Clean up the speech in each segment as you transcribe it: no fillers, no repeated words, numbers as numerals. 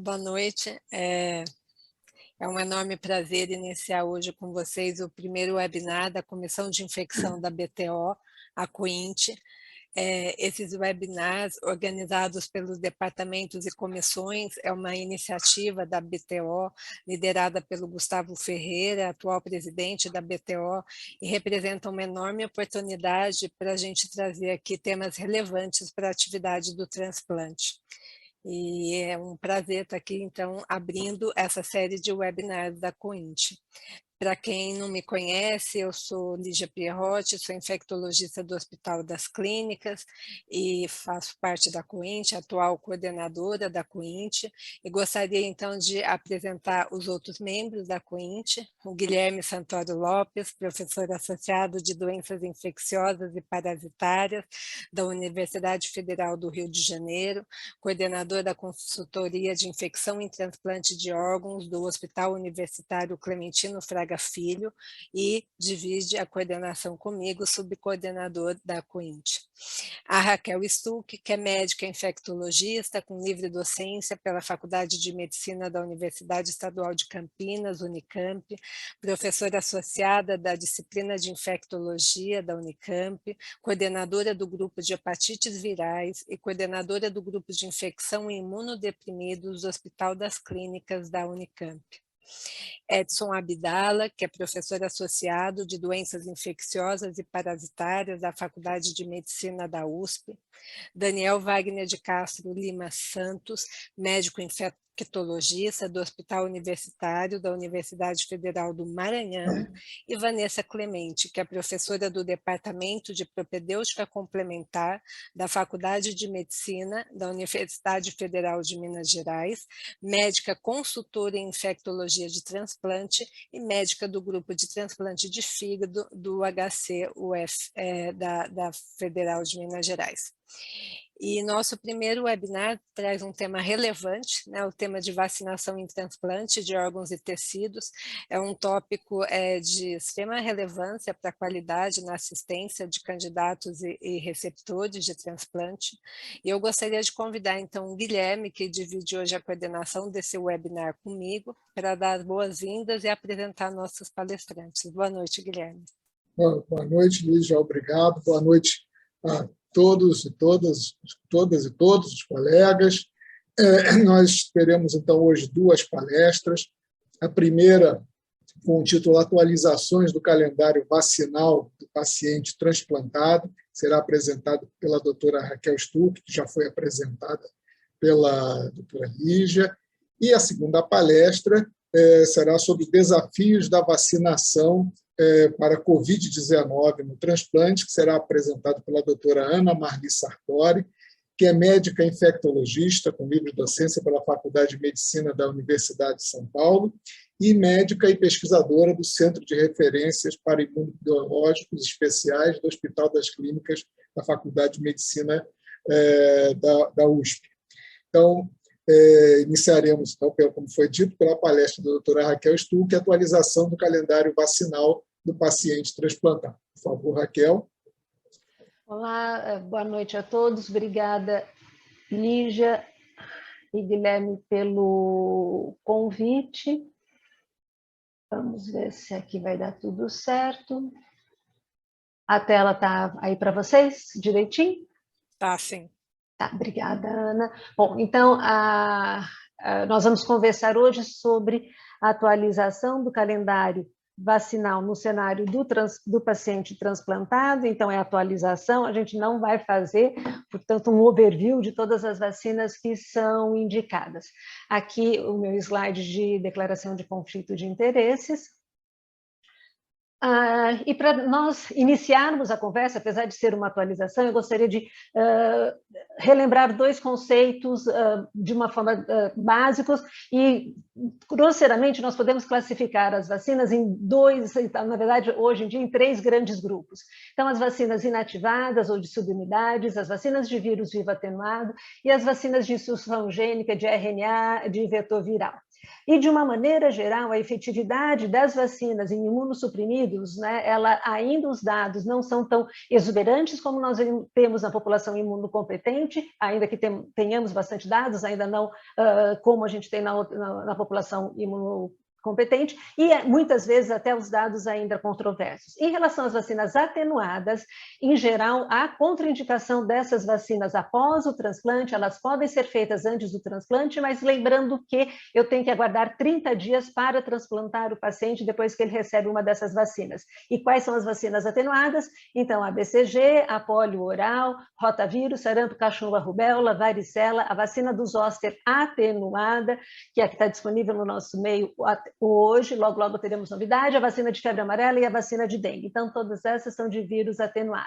Boa noite. É um enorme prazer iniciar hoje com vocês o primeiro webinar da Comissão de Infecção da BTO, a COINT. Esses webinars, organizados pelos departamentos e comissões, é uma iniciativa da BTO, liderada pelo Gustavo Ferreira, atual presidente da BTO, e representa uma enorme oportunidade para a gente trazer aqui temas relevantes para a atividade do transplante. E é um prazer estar aqui, então, abrindo essa série de webinars da COINT. Para quem não me conhece, eu sou Lígia Pierrotti, sou infectologista do Hospital das Clínicas e faço parte da COINT, atual coordenadora da COINT, e gostaria então de apresentar os outros membros da COINT, o Guilherme Santoro Lopes, professor associado de doenças infecciosas e parasitárias da Universidade Federal do Rio de Janeiro, coordenador da consultoria de infecção e transplante de órgãos do Hospital Universitário Clementino Fraga Filho, e divide a coordenação comigo, subcoordenador da COINT. A Raquel Stuck, que é médica infectologista com livre docência pela Faculdade de Medicina da Universidade Estadual de Campinas, Unicamp, professora associada da disciplina de infectologia da Unicamp, coordenadora do grupo de hepatites virais e coordenadora do grupo de infecção e imunodeprimidos do Hospital das Clínicas da Unicamp. Edson Abdala, que é professor associado de doenças infecciosas e parasitárias da Faculdade de Medicina da USP. Daniel Wagner de Castro Lima Santos, médico infectologista do Hospital Universitário da Universidade Federal do Maranhão, e Vanessa Clemente, que é professora do Departamento de Propedêutica Complementar da Faculdade de Medicina da Universidade Federal de Minas Gerais, médica consultora em infectologia de transplante e médica do grupo de transplante de fígado do HC-UF da Federal de Minas Gerais. E nosso primeiro webinar traz um tema relevante, né, o tema de vacinação em transplante de órgãos e tecidos. É um tópico de extrema relevância para a qualidade na assistência de candidatos e receptores de transplante. E eu gostaria de convidar, então, o Guilherme, que divide hoje a coordenação desse webinar comigo, para dar as boas-vindas e apresentar nossos palestrantes. Boa noite, Guilherme. Boa noite, Lígia, obrigado. Boa noite a todos e todas e todos os colegas. Nós teremos, então, hoje duas palestras. A primeira, com o título Atualizações do calendário vacinal do paciente transplantado, será apresentado pela doutora Raquel Stuck, que já foi apresentada pela doutora Lígia. E a segunda palestra será sobre desafios da vacinação para Covid-19 no transplante, que será apresentado pela doutora Ana Marli Sartori, que é médica infectologista com livre docência pela Faculdade de Medicina da Universidade de São Paulo e médica e pesquisadora do Centro de Referências para Imunobiológicos Especiais do Hospital das Clínicas da Faculdade de Medicina da USP. Então, iniciaremos, então, como foi dito, pela palestra da doutora Raquel Stuck, atualização do calendário vacinal do paciente transplantado. Por favor, Raquel. Olá, boa noite a todos. Obrigada, Lígia e Guilherme, pelo convite. Vamos ver se aqui vai dar tudo certo. A tela está aí para vocês, direitinho? Tá, sim. Tá, obrigada, Ana. Bom, então, nós vamos conversar hoje sobre a atualização do calendário vacinal no cenário do paciente transplantado. Então, é atualização, a gente não vai fazer, portanto, um overview de todas as vacinas que são indicadas. Aqui, o meu slide de declaração de conflito de interesses. E para nós iniciarmos a conversa, apesar de ser uma atualização, eu gostaria de relembrar dois conceitos de uma forma básicos e, grosseiramente, nós podemos classificar as vacinas em dois, na verdade, hoje em dia, em três grandes grupos. Então, as vacinas inativadas ou de subunidades, as vacinas de vírus vivo atenuado e as vacinas de instrução gênica de RNA de vetor viral. E, de uma maneira geral, a efetividade das vacinas em imunossuprimidos, né, ainda os dados não são tão exuberantes como nós temos na população imunocompetente, transplante, ainda que tenhamos bastante dados, ainda não como a gente tem na população imunocompetente, e muitas vezes até os dados ainda controversos. Em relação às vacinas atenuadas, em geral, há contraindicação dessas vacinas após o transplante, elas podem ser feitas antes do transplante, mas lembrando que eu tenho que aguardar 30 dias para transplantar o paciente depois que ele recebe uma dessas vacinas. E quais são as vacinas atenuadas? Então, a BCG, a polio oral, rotavírus, sarampo, cachumba, rubéola, varicela, a vacina do zoster atenuada, que é a que está disponível no nosso meio hoje, logo, logo teremos novidade, a vacina de febre amarela e a vacina de dengue. Então, todas essas são de vírus atenuado.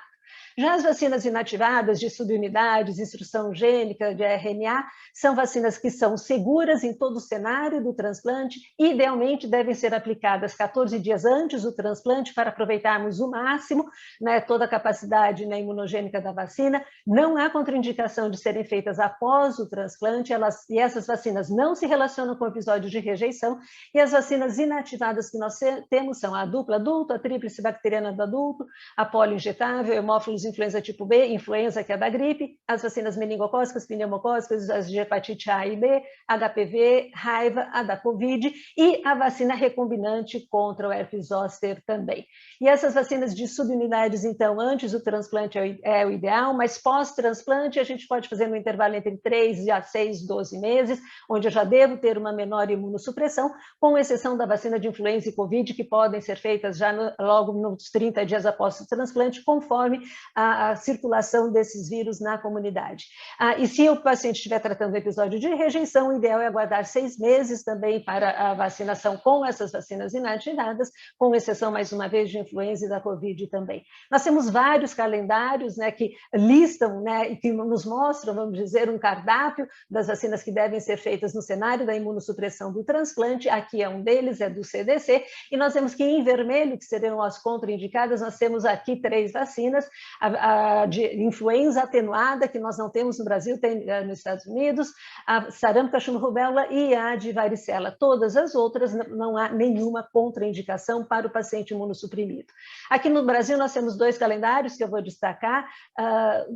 Já as vacinas inativadas de subunidades, instrução gênica, de RNA, são vacinas que são seguras em todo o cenário do transplante, e idealmente devem ser aplicadas 14 dias antes do transplante para aproveitarmos o máximo, né, toda a capacidade, né, imunogênica da vacina. Não há contraindicação de serem feitas após o transplante, e essas vacinas não se relacionam com episódios de rejeição, e as vacinas inativadas que nós temos são a dupla adulto, a tríplice bacteriana do adulto, a polio injetável, hemófilos influenza tipo B, influenza que é da gripe, as vacinas meningocócicas, pneumocócicas, as de hepatite A e B, HPV, raiva, a da Covid e a vacina recombinante contra o herpes zoster também. E essas vacinas de subunidades, então, antes do transplante é o ideal, mas pós-transplante a gente pode fazer no intervalo entre 3 a 6, 12 meses, onde eu já devo ter uma menor imunossupressão, com exceção da vacina de influenza e Covid, que podem ser feitas já logo nos 30 dias após o transplante, conforme a circulação desses vírus na comunidade. E se o paciente estiver tratando o episódio de rejeição, o ideal é aguardar 6 meses também para a vacinação com essas vacinas inativadas, com exceção, mais uma vez, de influenza e da Covid também. Nós temos vários calendários, né, que listam, né, e que nos mostram, vamos dizer, um cardápio das vacinas que devem ser feitas no cenário da imunossupressão do transplante. Aqui é um deles, é do CDC, e nós temos que em vermelho, que seriam as contraindicadas, nós temos aqui 3 vacinas, a de influenza atenuada, que nós não temos no Brasil, tem nos Estados Unidos, a sarampo, cachumba, rubéola e a de varicela. Todas as outras não há nenhuma contraindicação para o paciente imunossuprimido. Aqui no Brasil nós temos 2 calendários que eu vou destacar,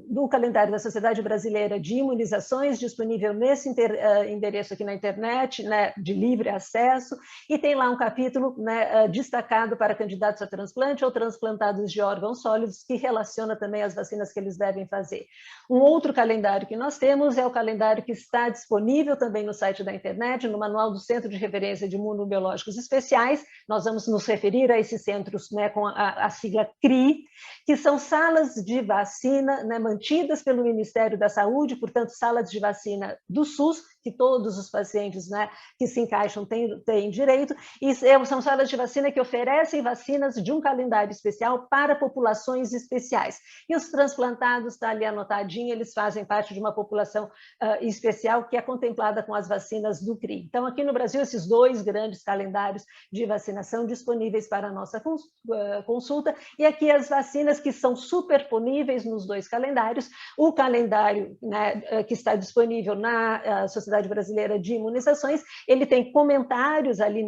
do calendário da Sociedade Brasileira de Imunizações, disponível nesse endereço aqui na internet, né, de livre acesso, e tem lá um capítulo, né, destacado para candidatos a transplante ou transplantados de órgãos sólidos, que relaciona também as vacinas que eles devem fazer. Um outro calendário que nós temos é o calendário que está disponível também no site da internet, no Manual do Centro de Referência de Imunobiológicos Especiais. Nós vamos nos referir a esses centros, né, com a sigla CRI, que são salas de vacina, né, mantidas pelo Ministério da Saúde, portanto, salas de vacina do SUS, que todos os pacientes, né, que se encaixam têm direito, e são salas de vacina que oferecem vacinas de um calendário especial para populações especiais. E os transplantados, está ali anotadinho, eles fazem parte de uma população especial que é contemplada com as vacinas do CRI. Então, aqui no Brasil, esses 2 grandes calendários de vacinação disponíveis para a nossa consulta, e aqui as vacinas que são superponíveis nos 2 calendários, o calendário, né, que está disponível na Sociedade Brasileira de Imunizações, ele tem comentários ali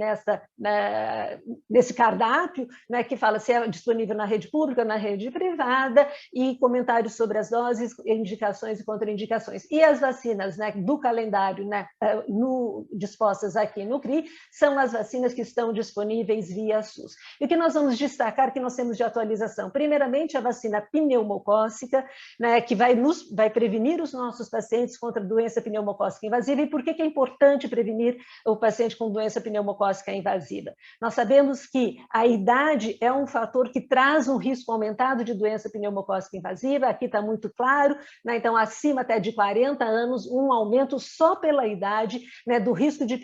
nesse cardápio, né, que fala se é disponível na rede pública, na rede privada, e comentários sobre as doses, indicações e contraindicações. E as vacinas, né, do calendário, né, dispostas aqui no CRI, são as vacinas que estão disponíveis via SUS. E o que nós vamos destacar que nós temos de atualização? Primeiramente, a vacina pneumocócica, né, que vai prevenir os nossos pacientes contra a doença pneumocócica invasiva. E por que é importante prevenir o paciente com doença pneumocócica invasiva? Nós sabemos que a idade é um fator que traz um risco aumentado de doença pneumocócica invasiva, aqui está muito claro, né? Então, acima até de 40 anos, um aumento só pela idade, né, do risco de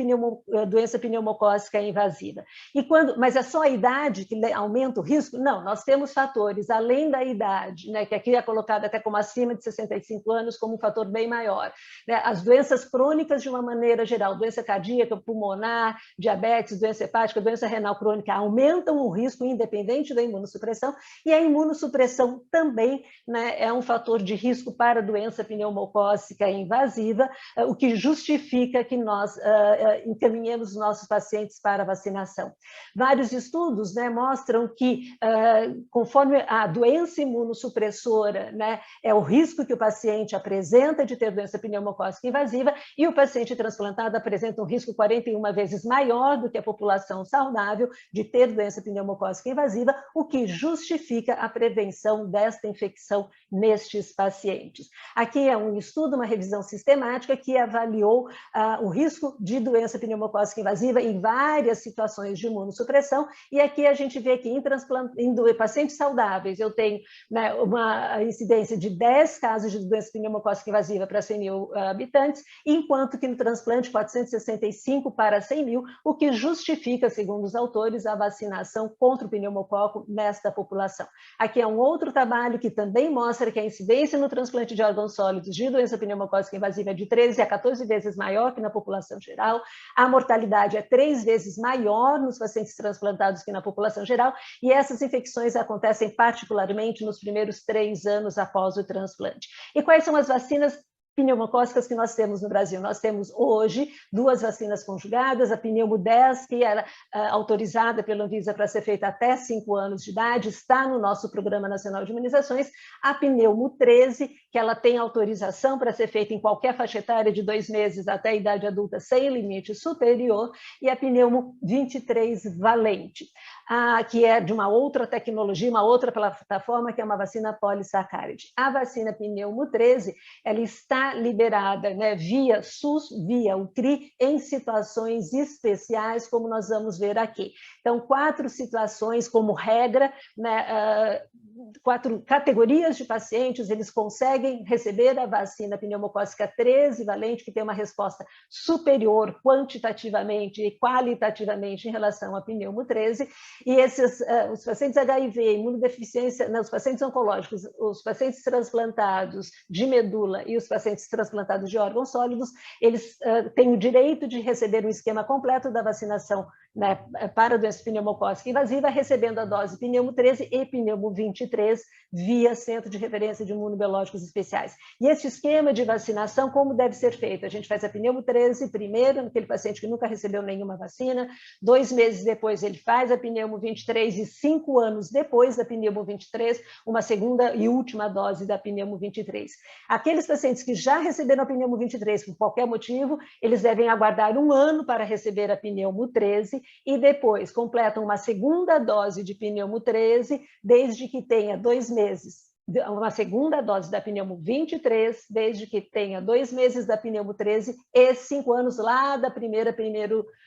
doença pneumocócica invasiva. Mas é só a idade que aumenta o risco? Não, nós temos fatores além da idade, né, que aqui é colocado até como acima de 65 anos, como um fator bem maior, né? As doenças crônicas crônicas de uma maneira geral, doença cardíaca, pulmonar, diabetes, doença hepática, doença renal crônica, aumentam o risco independente da imunossupressão, e a imunossupressão também, né, é um fator de risco para a doença pneumocócica invasiva, o que justifica que nós encaminhemos nossos pacientes para a vacinação. Vários estudos, né, mostram que, conforme a doença imunossupressora, né, é o risco que o paciente apresenta de ter doença pneumocócica invasiva, e o paciente transplantado apresenta um risco 41 vezes maior do que a população saudável de ter doença pneumocócica invasiva, o que justifica a prevenção desta infecção nestes pacientes. Aqui é um estudo, uma revisão sistemática que avaliou o risco de doença pneumocócica invasiva em várias situações de imunossupressão, e aqui a gente vê que em pacientes saudáveis eu tenho, né, uma incidência de 10 casos de doença pneumocócica invasiva para 100 mil habitantes, enquanto que no transplante 465 para 100 mil, o que justifica, segundo os autores, a vacinação contra o pneumococo nesta população. Aqui é um outro trabalho que também mostra que a incidência no transplante de órgãos sólidos de doença pneumocócica invasiva é de 13 a 14 vezes maior que na população geral, a mortalidade é 3 vezes maior nos pacientes transplantados que na população geral, e essas infecções acontecem particularmente nos primeiros 3 anos após o transplante. E quais são as vacinas pneumocócicas que nós temos no Brasil? Nós temos hoje 2 vacinas conjugadas, a Pneumo 10, que era autorizada pela Anvisa para ser feita até 5 anos de idade, está no nosso Programa Nacional de Imunizações, a Pneumo 13, que ela tem autorização para ser feita em qualquer faixa etária de 2 meses até a idade adulta sem limite superior, e a Pneumo 23 valente, que é de uma outra tecnologia, uma outra plataforma, que é uma vacina polissacáride. A vacina Pneumo 13, ela está liberada, né, via SUS, via o CRI, em situações especiais, como nós vamos ver aqui. Então, 4 situações como regra, né, 4 categorias de pacientes, eles conseguem receber a vacina pneumocócica 13 valente, que tem uma resposta superior quantitativamente e qualitativamente em relação à Pneumo 13, e os pacientes HIV, imunodeficiência, os pacientes oncológicos, os pacientes transplantados de medula e os pacientes transplantados de órgãos sólidos, eles têm o direito de receber um esquema completo da vacinação, né, para a doença pneumocócica invasiva, recebendo a dose Pneumo 13 e Pneumo 23 via Centro de Referência de Imunobiológicos Especiais. E esse esquema de vacinação, como deve ser feito? A gente faz a Pneumo 13 primeiro, naquele paciente que nunca recebeu nenhuma vacina, 2 meses depois ele faz a Pneumo 23 e 5 anos depois da Pneumo 23, uma segunda e última dose da Pneumo 23. Aqueles pacientes que já receberam a Pneumo 23 por qualquer motivo, eles devem aguardar 1 ano para receber a Pneumo 13 e depois completam uma segunda dose de Pneumo 13, desde que tenha 2 meses. Uma segunda dose da Pneumo 23, desde que tenha 2 meses da Pneumo 13 e 5 anos lá da primeira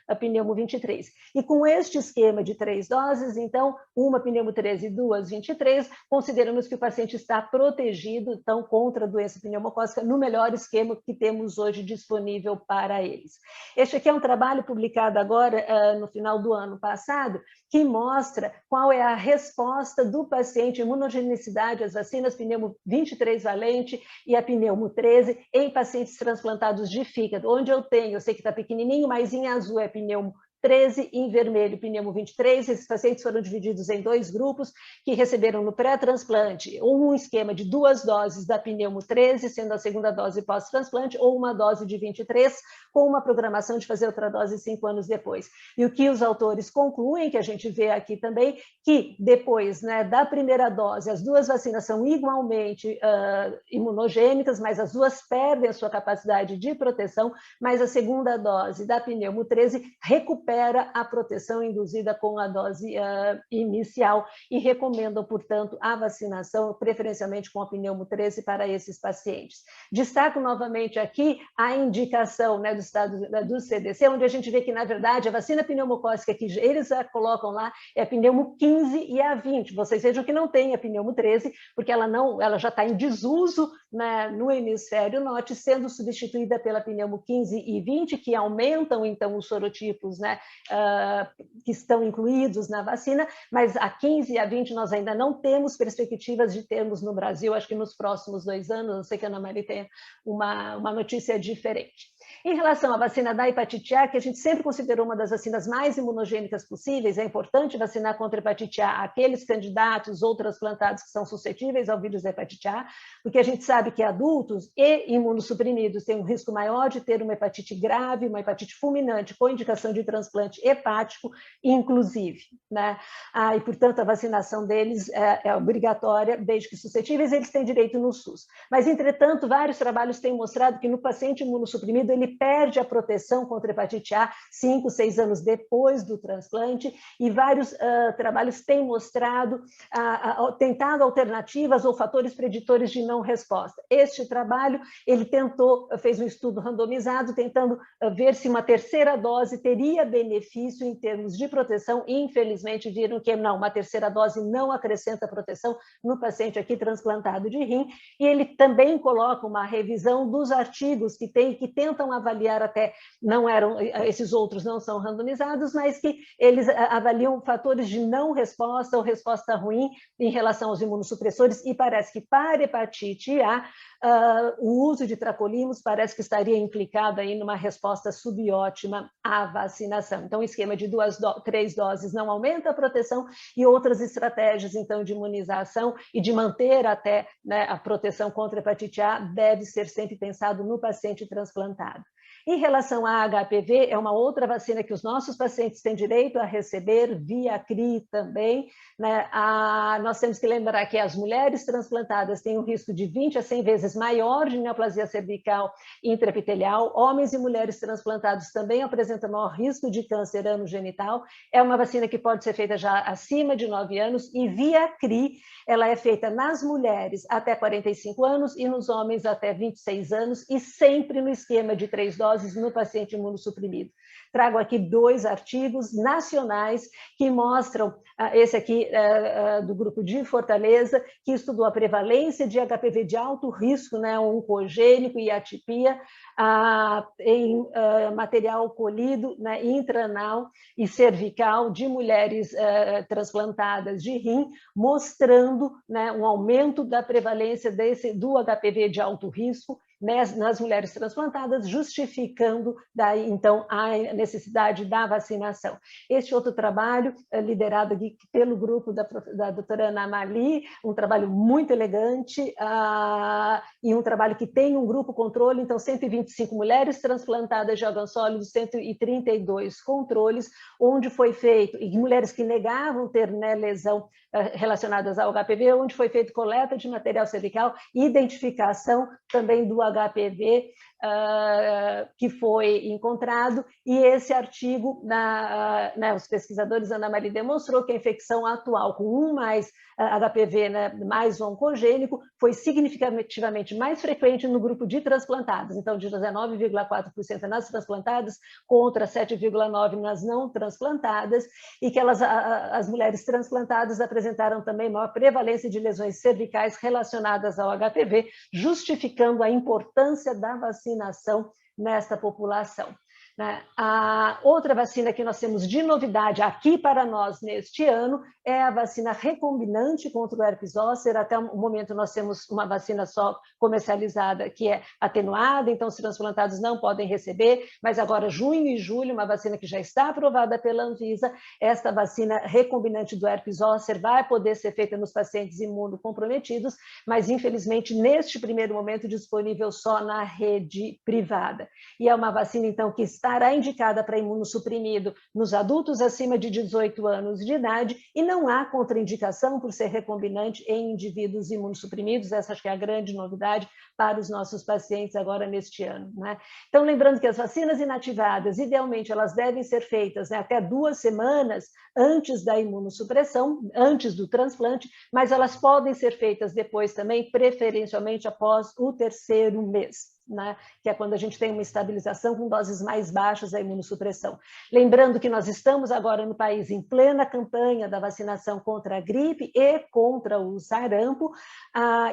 a Pneumo 23. E com este esquema de 3 doses, então, uma Pneumo 13 e 2 23, consideramos que o paciente está protegido, então, contra a doença pneumocócica no melhor esquema que temos hoje disponível para eles. Este aqui é um trabalho publicado agora, no final do ano passado, que mostra qual é a resposta do paciente, imunogenicidade às vacinas Pneumo 23 valente e a Pneumo 13 em pacientes transplantados de fígado, onde eu sei que está pequenininho, mas em azul é Pneumo 13, em vermelho, Pneumo 23. Esses pacientes foram divididos em 2 grupos que receberam no pré-transplante um esquema de 2 doses da Pneumo 13, sendo a segunda dose pós-transplante, ou uma dose de 23, com uma programação de fazer outra dose 5 anos depois. E o que os autores concluem, que a gente vê aqui também, que depois, né, da primeira dose, as 2 vacinas são igualmente imunogênicas, mas as 2 perdem a sua capacidade de proteção, mas a segunda dose da Pneumo 13 recupera a proteção induzida com a dose inicial e recomendam, portanto, a vacinação, preferencialmente com a Pneumo 13 para esses pacientes. Destaco novamente aqui a indicação, né, do CDC, onde a gente vê que, na verdade, a vacina pneumocócica que eles colocam lá é a Pneumo 15 e a 20. Vocês vejam que não tem a Pneumo 13, porque ela já está em desuso, né, no hemisfério norte, sendo substituída pela Pneumo 15 e 20, que aumentam, então, os sorotipos, né, que estão incluídos na vacina, mas a 15 e a 20 nós ainda não temos perspectivas de termos no Brasil, acho que nos próximos 2 anos, eu sei que a Ana Maria tem uma notícia diferente. Em relação à vacina da hepatite A, que a gente sempre considerou uma das vacinas mais imunogênicas possíveis, é importante vacinar contra a hepatite A aqueles candidatos ou transplantados que são suscetíveis ao vírus da hepatite A, porque a gente sabe que adultos e imunossuprimidos têm um risco maior de ter uma hepatite grave, uma hepatite fulminante, com indicação de transplante hepático, inclusive, né? E, portanto, a vacinação deles é obrigatória, desde que suscetíveis, eles têm direito no SUS. Mas, entretanto, vários trabalhos têm mostrado que no paciente imunossuprimido ele perde a proteção contra a hepatite A 5, 6 anos depois do transplante, e vários trabalhos têm mostrado, tentado alternativas ou fatores preditores de não resposta. Este trabalho, ele fez um estudo randomizado, tentando ver se uma terceira dose teria benefício em termos de proteção, e infelizmente viram que não, uma terceira dose não acrescenta proteção no paciente aqui transplantado de rim, e ele também coloca uma revisão dos artigos que tentam avaliar esses outros não são randomizados, mas que eles avaliam fatores de não resposta ou resposta ruim em relação aos imunossupressores, e parece que para hepatite A, o uso de tracolimos parece que estaria implicado aí numa resposta subótima à vacinação. Então, o esquema de 3 doses não aumenta a proteção, e outras estratégias, então, de imunização e de manter até, né, a proteção contra a hepatite A deve ser sempre pensado no paciente transplantado. Em relação à HPV, é uma outra vacina que os nossos pacientes têm direito a receber, via CRI também, né? Nós temos que lembrar que as mulheres transplantadas têm um risco de 20 a 100 vezes maior de neoplasia cervical intraepitelial, homens e mulheres transplantados também apresentam maior risco de câncer anogenital. É uma vacina que pode ser feita já acima de 9 anos, e via CRI, ela é feita nas mulheres até 45 anos e nos homens até 26 anos, e sempre no esquema de 3 doses no paciente imunossuprimido. Trago aqui 2 artigos nacionais que mostram, esse aqui do grupo de Fortaleza, que estudou a prevalência de HPV de alto risco, né, oncogênico e atipia, em material colhido, né, intranal e cervical de mulheres transplantadas de rim, mostrando, né, um aumento da prevalência do HPV de alto risco nas mulheres transplantadas, justificando daí, então, a necessidade da vacinação. Este outro trabalho, liderado aqui pelo grupo da doutora Ana Mali, um trabalho muito elegante, e um trabalho que tem um grupo controle, então 125 mulheres transplantadas de órgãos sólidos, 132 controles, onde foi feito, e mulheres que negavam ter, né, lesão relacionadas ao HPV, onde foi feito coleta de material cervical, identificação também do HPV que foi encontrado, e esse artigo, os pesquisadores Ana Maria demonstrou que a infecção atual com mais HPV, né, mais oncogênico, foi significativamente mais frequente no grupo de transplantados, então de 19,4% nas transplantadas contra 7,9% nas não transplantadas, e que as mulheres transplantadas apresentaram também maior prevalência de lesões cervicais relacionadas ao HPV, justificando a importância da vacinação nesta população. A outra vacina que nós temos de novidade aqui para nós neste ano é a vacina recombinante contra o herpes zoster. Até o momento nós temos uma vacina só comercializada que é atenuada, então os transplantados não podem receber, mas agora junho e julho, uma vacina que já está aprovada pela Anvisa, esta vacina recombinante do herpes zoster vai poder ser feita nos pacientes imunocomprometidos, mas infelizmente neste primeiro momento disponível só na rede privada. E é uma vacina então que estará indicada para imunossuprimido nos adultos acima de 18 anos de idade, e não há contraindicação por ser recombinante em indivíduos imunossuprimidos. Essa acho que é a grande novidade para os nossos pacientes agora neste ano, né? Então, lembrando que as vacinas inativadas, idealmente, elas devem ser feitas, né, até 2 semanas antes da imunossupressão, antes do transplante, mas elas podem ser feitas depois também, preferencialmente após o 3º mês. Né, que é quando a gente tem uma estabilização com doses mais baixas da imunossupressão. Lembrando que nós estamos agora no país em plena campanha da vacinação contra a gripe e contra o sarampo.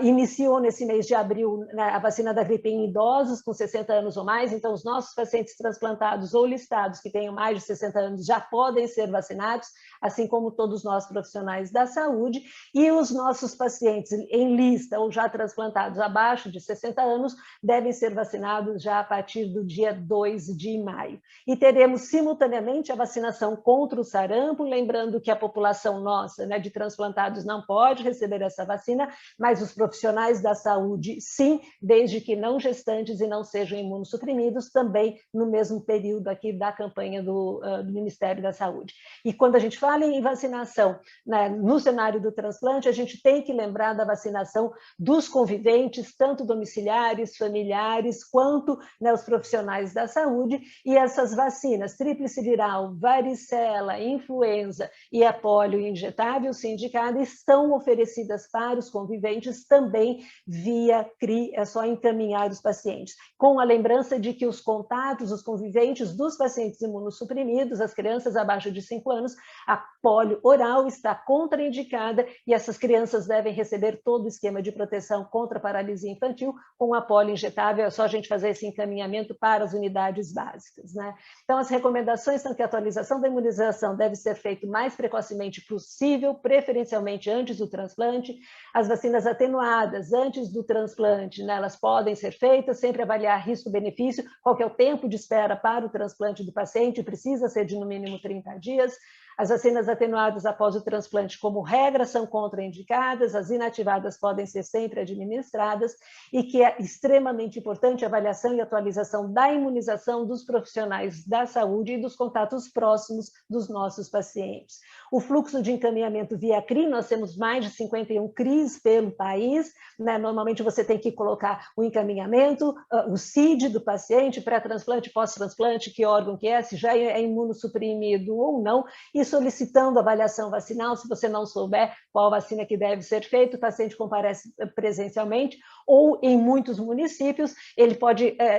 Iniciou nesse mês de abril, né, a vacina da gripe em idosos com 60 anos ou mais, então os nossos pacientes transplantados ou listados que tenham mais de 60 anos já podem ser vacinados, assim como todos nós profissionais da saúde, e os nossos pacientes em lista ou já transplantados abaixo de 60 anos devem ser vacinados já a partir do dia 2 de maio. E teremos simultaneamente a vacinação contra o sarampo, lembrando que a população nossa, né, de transplantados não pode receber essa vacina, mas os profissionais da saúde, sim, desde que não gestantes e não sejam imunossuprimidos, também no mesmo período aqui da campanha do Ministério da Saúde. E quando a gente fala em vacinação, né, no cenário do transplante, a gente tem que lembrar da vacinação dos conviventes, tanto domiciliares, familiares, quanto, né, os profissionais da saúde, e essas vacinas, tríplice viral, varicela, influenza e a polio injetável, se indicada, estão oferecidas para os conviventes também via CRI, é só encaminhar os pacientes, com a lembrança de que os contatos, os conviventes dos pacientes imunossuprimidos, as crianças abaixo de 5 anos, a polio oral está contraindicada e essas crianças devem receber todo o esquema de proteção contra a paralisia infantil com a polio injetável, é só a gente fazer esse encaminhamento para as unidades básicas, né? Então, as recomendações são que a atualização da imunização deve ser feita o mais precocemente possível, preferencialmente antes do transplante. As vacinas atenuadas antes do transplante, né, elas podem ser feitas, sempre avaliar risco-benefício, qual que é o tempo de espera para o transplante do paciente, precisa ser de no mínimo 30 dias. As vacinas atenuadas após o transplante, como regra, são contraindicadas, as inativadas podem ser sempre administradas, e que é extremamente importante a avaliação e atualização da imunização dos profissionais da saúde e dos contatos próximos dos nossos pacientes. O fluxo de encaminhamento via CRI, nós temos mais de 51 CRIs pelo país, né? Normalmente você tem que colocar o encaminhamento, o CID do paciente, pré-transplante, pós-transplante, que órgão que é, se já é imunossuprimido ou não, e solicitando avaliação vacinal, se você não souber qual vacina que deve ser feita, o paciente comparece presencialmente, ou em muitos municípios,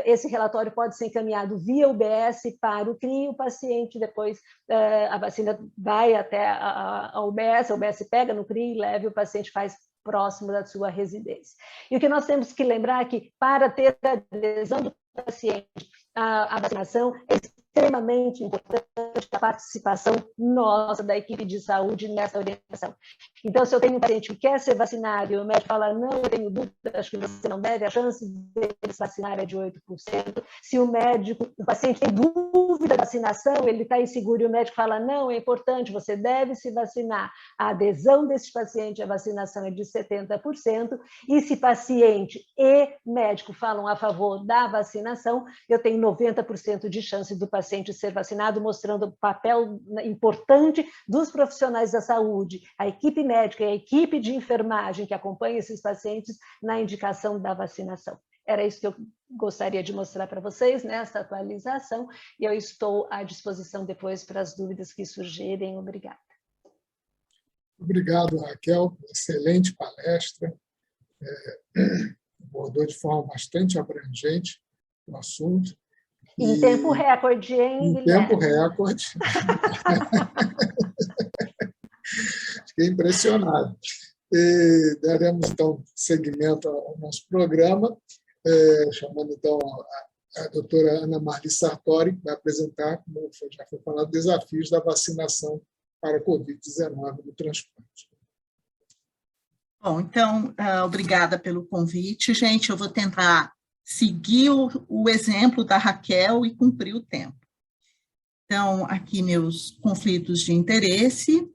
esse relatório pode ser encaminhado via UBS para o CRI, o paciente depois, a vacina vai até a UBS pega no CRI, leva e o paciente faz próximo da sua residência. E o que nós temos que lembrar é que, para ter a adesão do paciente à vacinação, é extremamente importante a participação nossa, da equipe de saúde, nessa orientação. Então, se eu tenho um paciente que quer ser vacinado e o médico fala, não, eu tenho dúvida, acho que você não deve, a chance dele se vacinar é de 8%. Se o paciente tem dúvida da vacinação, ele está inseguro e o médico fala, não, é importante, você deve se vacinar. A adesão desse paciente à vacinação é de 70%, e se paciente e médico falam a favor da vacinação, eu tenho 90% de chance do paciente ser vacinado, mostrando o papel importante dos profissionais da saúde, a equipe médica e a equipe de enfermagem que acompanha esses pacientes na indicação da vacinação. Era isso que eu gostaria de mostrar para vocês, nessa atualização, e eu estou à disposição depois para as dúvidas que surgirem. Obrigada. Obrigado, Raquel, excelente palestra, abordou de forma bastante abrangente o assunto. Em tempo recorde, hein, Guilherme? Em tempo recorde. Fiquei impressionado. E daremos, então, seguimento ao nosso programa, chamando, então, a doutora Ana Marli Sartori, que vai apresentar, como já foi falado, desafios da vacinação para a Covid-19 do transplante. Bom, então, obrigada pelo convite. Gente, eu vou tentar seguir o exemplo da Raquel e cumprir o tempo. Então, aqui meus conflitos de interesse,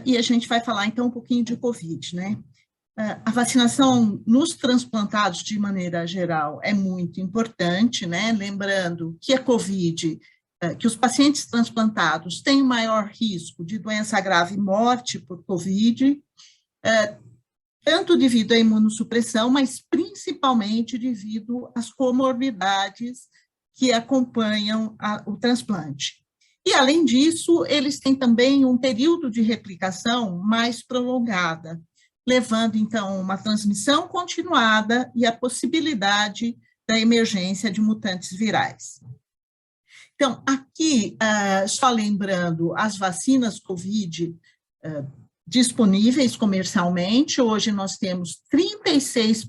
e a gente vai falar, então, um pouquinho de Covid, né? A vacinação nos transplantados, de maneira geral, é muito importante, né? Lembrando que a Covid, que os pacientes transplantados têm maior risco de doença grave e morte por Covid, tanto devido à imunossupressão, mas principalmente devido às comorbidades que acompanham o transplante. E, além disso, eles têm também um período de replicação mais prolongada, levando, então, uma transmissão continuada e a possibilidade da emergência de mutantes virais. Então, aqui, só lembrando, as vacinas COVID disponíveis comercialmente, hoje nós temos 36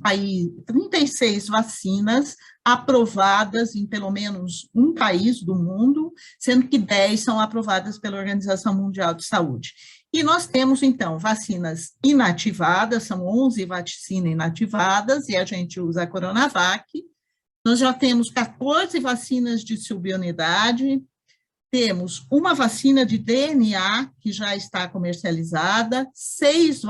vacinas aprovadas em pelo menos um país do mundo, sendo que 10 são aprovadas pela Organização Mundial de Saúde. E nós temos, então, vacinas inativadas, são 11 vacinas inativadas, e a gente usa a Coronavac, Nós já temos 14 vacinas de subunidade, temos uma vacina de DNA, que já está comercializada, 6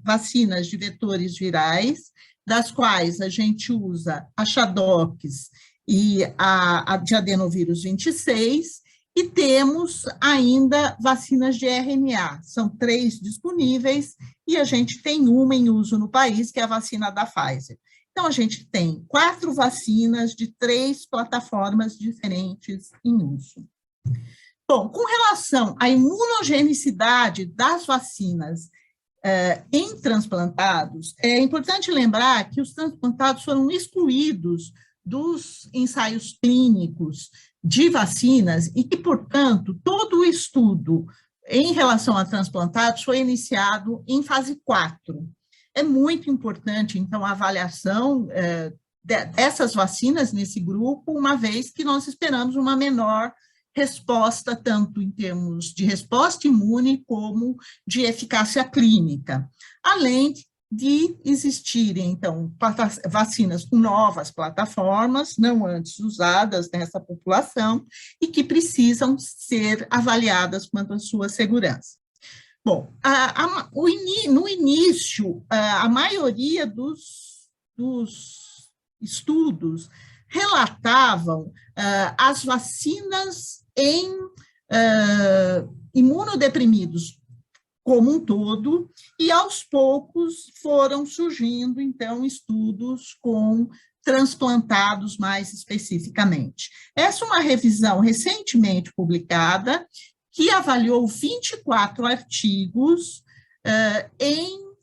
vacinas de vetores virais, das quais a gente usa a Chadox e a de adenovírus 26, e temos ainda vacinas de RNA, são 3 disponíveis, e a gente tem uma em uso no país, que é a vacina da Pfizer. Então, a gente tem 4 vacinas de 3 plataformas diferentes em uso. Bom, com relação à imunogenicidade das vacinas em transplantados, é importante lembrar que os transplantados foram excluídos dos ensaios clínicos de vacinas e que, portanto, todo o estudo em relação a transplantados foi iniciado em fase 4. É muito importante, então, a avaliação dessas vacinas nesse grupo, uma vez que nós esperamos uma menor resposta, tanto em termos de resposta imune como de eficácia clínica, além de existirem, então, vacinas com novas plataformas, não antes usadas nessa população, e que precisam ser avaliadas quanto à sua segurança. Bom, no início, a maioria dos estudos relatavam as vacinas em imunodeprimidos como um todo, e aos poucos foram surgindo, então, estudos com transplantados mais especificamente. Essa é uma revisão recentemente publicada, que avaliou 24 artigos em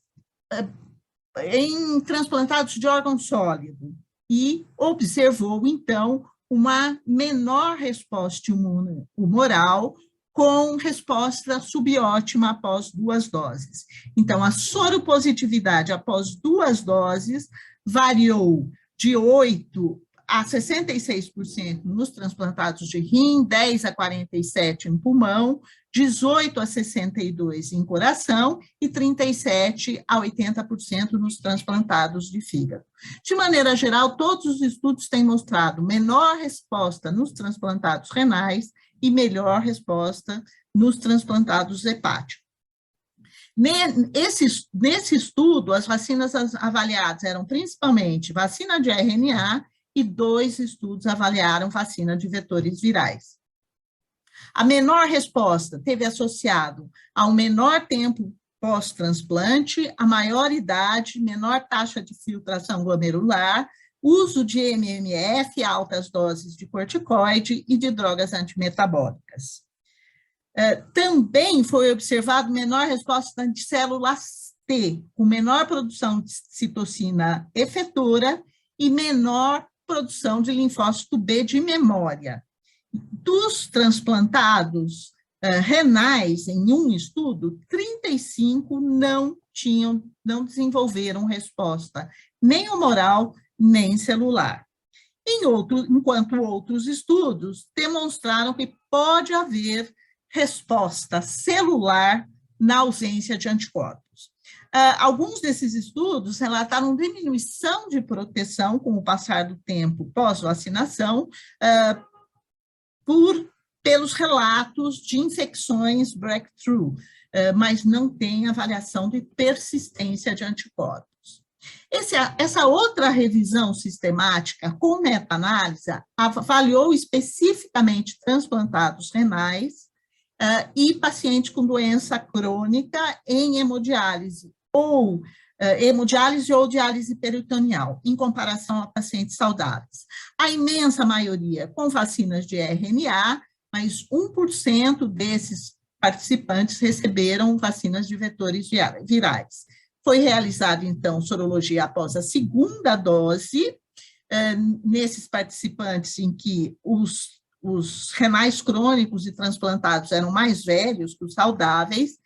transplantados de órgão sólido, e observou, então, uma menor resposta humoral com resposta subótima após 2 doses. Então, a soropositividade após 2 doses variou de 8% a 66% nos transplantados de rim, 10% a 47% em pulmão, 18% a 62% em coração e 37% a 80% nos transplantados de fígado. De maneira geral, todos os estudos têm mostrado menor resposta nos transplantados renais e melhor resposta nos transplantados hepáticos. Nesse estudo, as vacinas avaliadas eram principalmente vacina de RNA, e 2 estudos avaliaram vacina de vetores virais. A menor resposta teve associado a um menor tempo pós-transplante, a maior idade, menor taxa de filtração glomerular, uso de MMF, altas doses de corticoide e de drogas antimetabólicas. Também foi observado menor resposta de células T, com menor produção de citocina efetora e menor produção de linfócito B de memória. Dos transplantados renais, em um estudo, 35 não desenvolveram resposta nem humoral, nem celular. Enquanto outros estudos demonstraram que pode haver resposta celular na ausência de anticorpos. Alguns desses estudos relataram diminuição de proteção com o passar do tempo pós-vacinação pelos relatos de infecções breakthrough, mas não tem avaliação de persistência de anticorpos. Essa outra revisão sistemática com meta-análise avaliou especificamente transplantados renais e pacientes com doença crônica em hemodiálise ou diálise peritoneal, em comparação a pacientes saudáveis. A imensa maioria com vacinas de RNA, mas 1% desses participantes receberam vacinas de vetores virais. Foi realizada, então, sorologia após a 2ª dose, nesses participantes em que os renais crônicos e transplantados eram mais velhos que os saudáveis,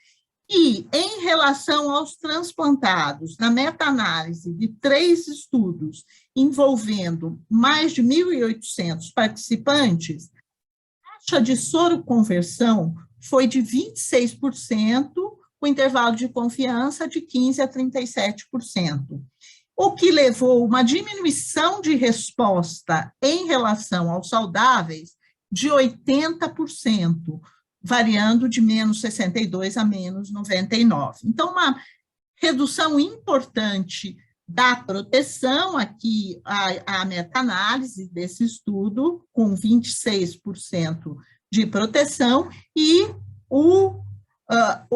e em relação aos transplantados, na meta-análise de 3 estudos envolvendo mais de 1.800 participantes, a taxa de soroconversão foi de 26%, com intervalo de confiança de 15% a 37%. o que levou uma diminuição de resposta em relação aos saudáveis de 80%, variando de menos 62 a menos 99. Então, uma redução importante da proteção, aqui a meta-análise desse estudo, com 26% de proteção, e o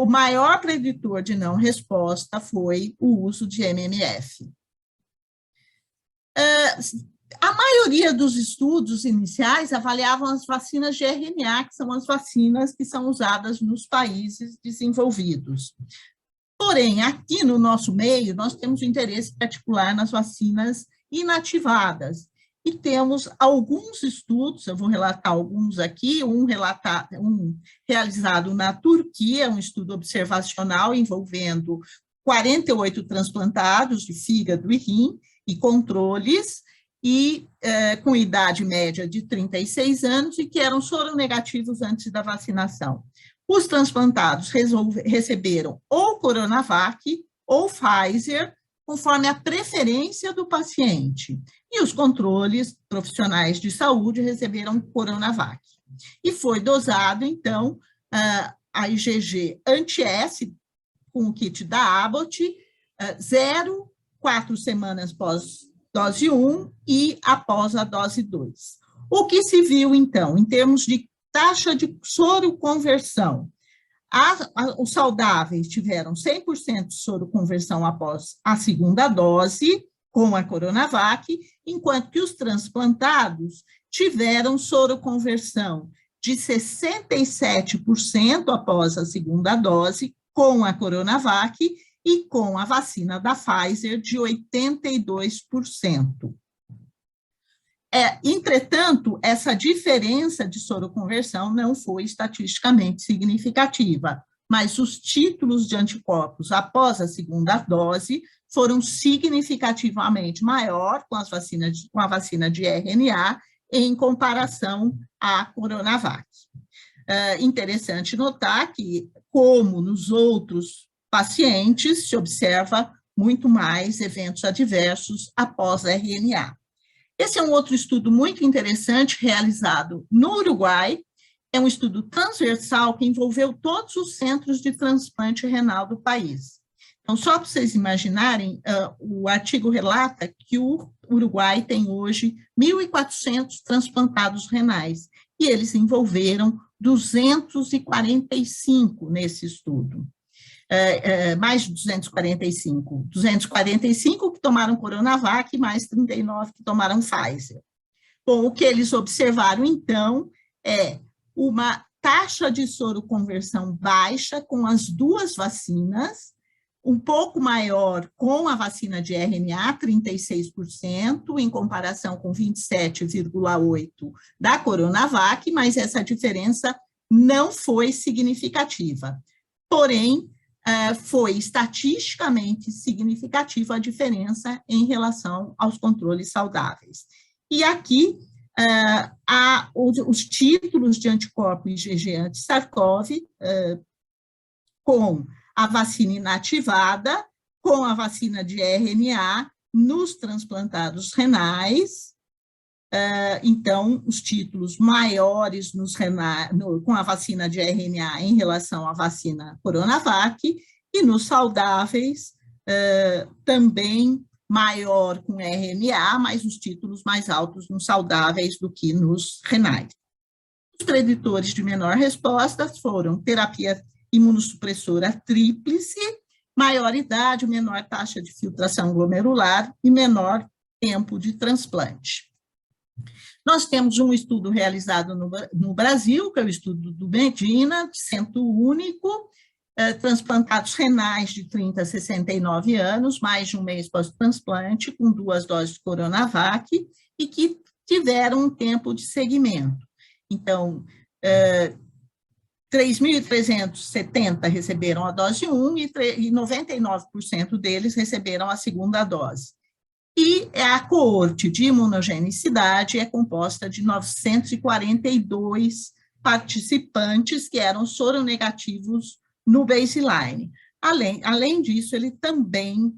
maior preditor de não resposta foi o uso de MMF. A maioria dos estudos iniciais avaliavam as vacinas de RNA, que são as vacinas que são usadas nos países desenvolvidos. Porém, aqui no nosso meio, nós temos interesse particular nas vacinas inativadas. E temos alguns estudos, eu vou relatar alguns aqui, um realizado na Turquia, um estudo observacional envolvendo 48 transplantados de fígado e rim e controles, e com idade média de 36 anos e que eram soronegativos antes da vacinação. Os transplantados receberam ou Coronavac ou Pfizer, conforme a preferência do paciente. E os controles profissionais de saúde receberam Coronavac. E foi dosado, então, a IgG anti-S, com o kit da Abbott, 4 semanas após dose 1 e após a dose 2. O que se viu, então, em termos de taxa de soroconversão? Os saudáveis tiveram 100% de soroconversão após a segunda dose, com a Coronavac, enquanto que os transplantados tiveram soroconversão de 67% após a segunda dose, com a Coronavac, e com a vacina da Pfizer de 82%. Entretanto, essa diferença de soroconversão não foi estatisticamente significativa, mas os títulos de anticorpos após a segunda dose foram significativamente maior com a vacina de RNA em comparação à Coronavac. Interessante notar que, como nos outros pacientes, se observa muito mais eventos adversos após a RNA. Esse é um outro estudo muito interessante, realizado no Uruguai. É um estudo transversal que envolveu todos os centros de transplante renal do país. Então, só para vocês imaginarem, o artigo relata que o Uruguai tem hoje 1.400 transplantados renais, e eles envolveram 245 nesse estudo. Mais de 245 que tomaram Coronavac, mais 39 que tomaram Pfizer. Bom, o que eles observaram, então, é uma taxa de soroconversão baixa com as duas vacinas, um pouco maior com a vacina de RNA, 36%, em comparação com 27,8% da Coronavac, mas essa diferença não foi significativa. Porém, foi estatisticamente significativa a diferença em relação aos controles saudáveis. E aqui, os títulos de anticorpo IgG anti-SARS-CoV com a vacina inativada, com a vacina de RNA nos transplantados renais. Então, os títulos maiores com a vacina de RNA em relação à vacina Coronavac, e nos saudáveis também maior com RNA, mas os títulos mais altos nos saudáveis do que nos renais. Os preditores de menor resposta foram terapia imunossupressora tríplice, maior idade, menor taxa de filtração glomerular e menor tempo de transplante. Nós temos um estudo realizado no Brasil, que é o estudo do Medina, centro único, transplantados renais de 30 a 69 anos, mais de um mês pós-transplante, com 2 doses de Coronavac, e que tiveram um tempo de seguimento. Então, 3.370 receberam a dose 1 e 99% deles receberam a segunda dose. E a coorte de imunogenicidade é composta de 942 participantes que eram soronegativos no baseline. Além disso, ele também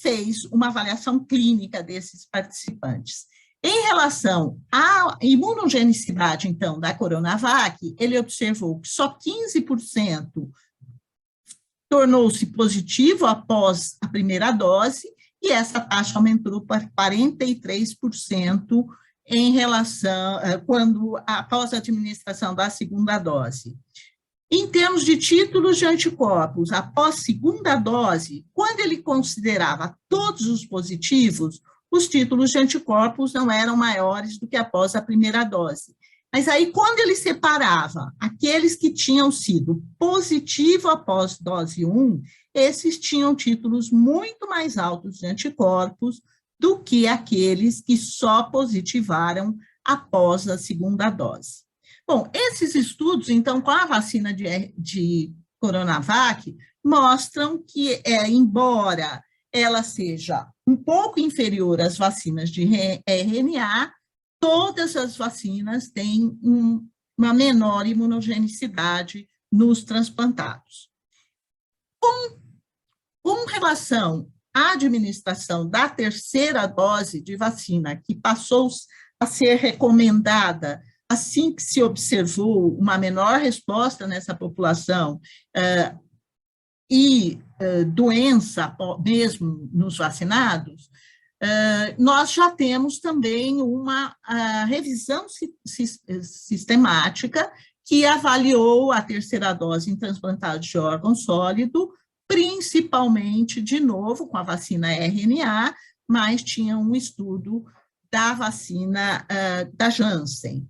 fez uma avaliação clínica desses participantes. Em relação à imunogenicidade, então, da Coronavac, ele observou que só 15% tornou-se positivo após a primeira dose, e essa taxa aumentou para 43% em relação, após a administração da segunda dose. Em termos de títulos de anticorpos, após segunda dose, quando ele considerava todos os positivos, os títulos de anticorpos não eram maiores do que após a primeira dose. Mas aí, quando ele separava aqueles que tinham sido positivos após dose 1, esses tinham títulos muito mais altos de anticorpos do que aqueles que só positivaram após a segunda dose. Bom, esses estudos, então, com a vacina de Coronavac, mostram que, embora ela seja um pouco inferior às vacinas de RNA, todas as vacinas têm uma menor imunogenicidade nos transplantados. Com relação à administração da terceira dose de vacina, que passou a ser recomendada assim que se observou uma menor resposta nessa população e doença mesmo nos vacinados, nós já temos também uma revisão sistemática que avaliou a terceira dose em transplantados de órgão sólido, principalmente, de novo, com a vacina RNA, mas tinha um estudo da vacina da Janssen.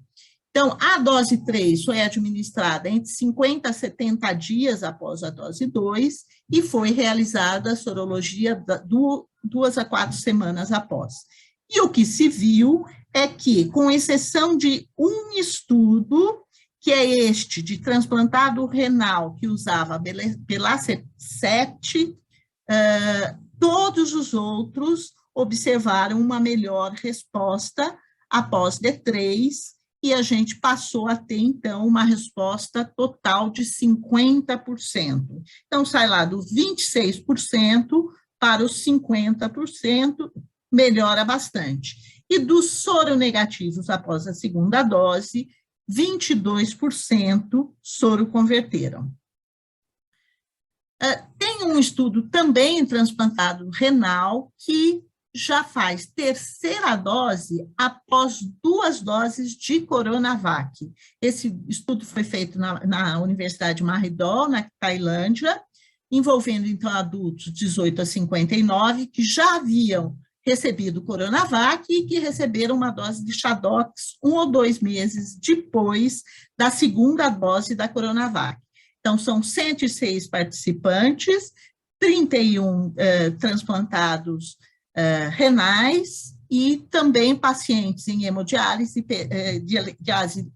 Então, a dose 3 foi administrada entre 50 a 70 dias após a dose 2 e foi realizada a sorologia 2 a 4 semanas após. E o que se viu é que, com exceção de um estudo, que é este de transplantado renal que usava Belacet, todos os outros observaram uma melhor resposta após D3, e a gente passou a ter, então, uma resposta total de 50%. Então, sai lá do 26% para os 50%, melhora bastante. E dos soronegativos após a segunda dose, 22% soroconverteram. Tem um estudo também em transplantado renal que já faz terceira dose após 2 doses de Coronavac. Esse estudo foi feito na Universidade Mahidol, na Tailândia, envolvendo, então, adultos 18 a 59, que já haviam recebido Coronavac e que receberam uma dose de Chadox 1 ou 2 meses depois da segunda dose da Coronavac. Então, são 106 participantes, 31 transplantados renais e também pacientes em hemodiálise, diálise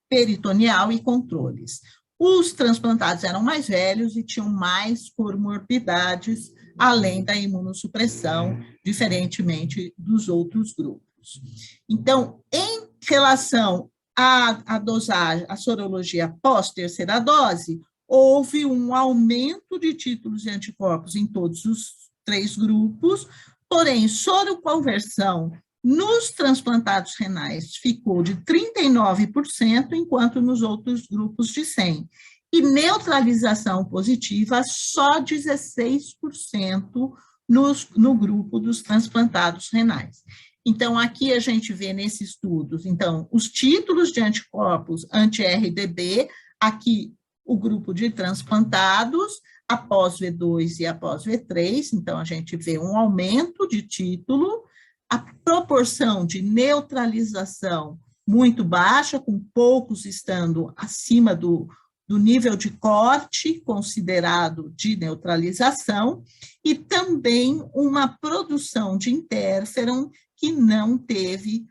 peritoneal e controles. Os transplantados eram mais velhos e tinham mais comorbidades, além da imunossupressão, diferentemente dos outros grupos. Então, em relação à dosagem, à sorologia pós-terceira dose, houve um aumento de títulos de anticorpos em todos os 3 grupos, porém, soroconversão nos transplantados renais ficou de 39%, enquanto nos outros grupos de 100%. E neutralização positiva, só 16% no grupo dos transplantados renais. Então, aqui a gente vê nesses estudos, então, os títulos de anticorpos anti-RDB, aqui o grupo de transplantados, após V2 e após V3, então a gente vê um aumento de título, a proporção de neutralização muito baixa, com poucos estando acima do nível de corte considerado de neutralização, e também uma produção de interferon que não teve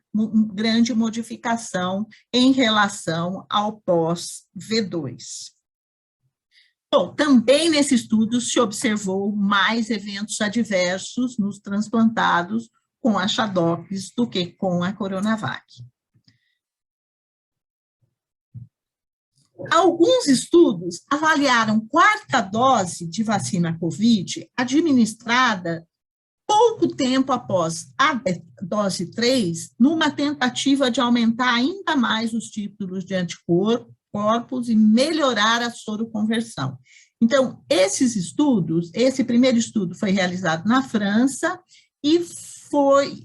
grande modificação em relação ao pós-V2. Bom, também nesse estudo se observou mais eventos adversos nos transplantados com a Chadox do que com a Coronavac. Alguns estudos avaliaram quarta dose de vacina COVID administrada pouco tempo após a dose 3, numa tentativa de aumentar ainda mais os títulos de anticorpos e melhorar a soroconversão. Então, esse primeiro estudo foi realizado na França e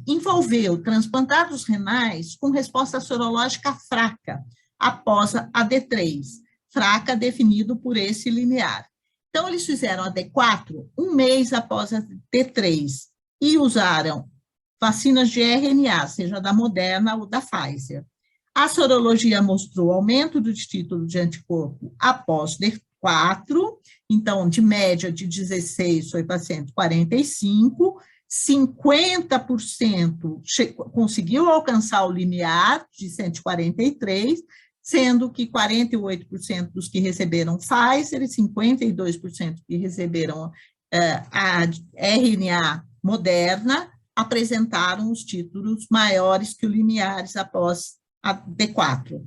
envolveu transplantados renais com resposta sorológica fraca, após a D3, fraca definido por esse limiar. Então, eles fizeram a D4 um mês após a D3 e usaram vacinas de RNA, seja da Moderna ou da Pfizer. A sorologia mostrou aumento do título de anticorpo após D4, então, de média de 16 foi para 145, 50% conseguiu alcançar o limiar de 143, sendo que 48% dos que receberam Pfizer e 52% que receberam a RNA Moderna apresentaram os títulos maiores que os limiares após a D4.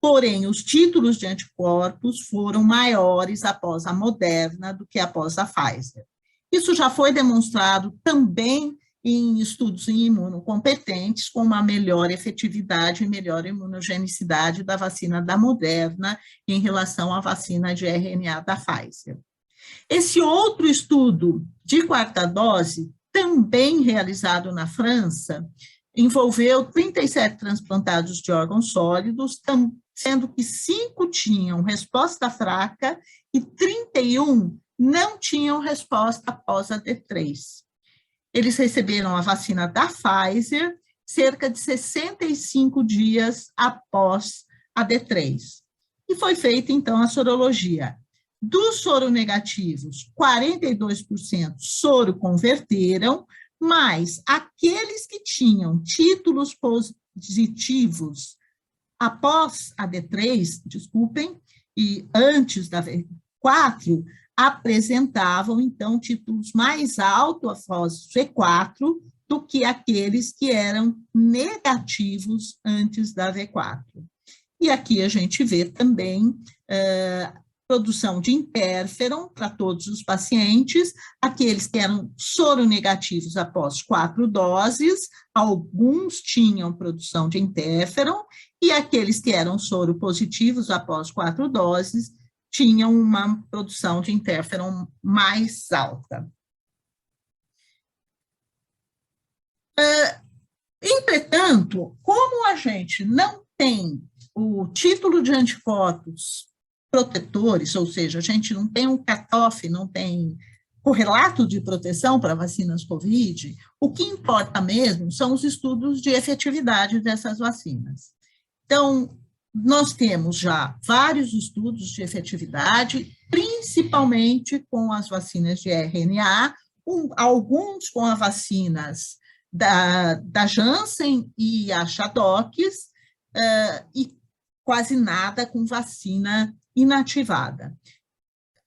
Porém, os títulos de anticorpos foram maiores após a Moderna do que após a Pfizer. Isso já foi demonstrado também em estudos em imunocompetentes, com uma melhor efetividade e melhor imunogenicidade da vacina da Moderna em relação à vacina de RNA da Pfizer. Esse outro estudo de quarta dose, também realizado na França, envolveu 37 transplantados de órgãos sólidos, sendo que 5 tinham resposta fraca e 31 não tinham resposta após a D3. Eles receberam a vacina da Pfizer cerca de 65 dias após a D3. E foi feita, então, a sorologia. Dos soronegativos, 42% soroconverteram, mas aqueles que tinham títulos positivos após a D3, e antes da V4, apresentavam, então, títulos mais altos após V4 do que aqueles que eram negativos antes da V4. E aqui a gente vê também produção de interferon para todos os pacientes, aqueles que eram soronegativos após 4 doses, alguns tinham produção de interferon, e aqueles que eram soropositivos após 4 doses, tinham uma produção de interferon mais alta. Entretanto, como a gente não tem o título de anticorpos protetores, ou seja, a gente não tem um cutoff, não tem correlato de proteção para vacinas COVID, o que importa mesmo são os estudos de efetividade dessas vacinas. Então, nós temos já vários estudos de efetividade, principalmente com as vacinas de RNA, alguns com as vacinas da Janssen e a Chadox, e quase nada com vacina inativada.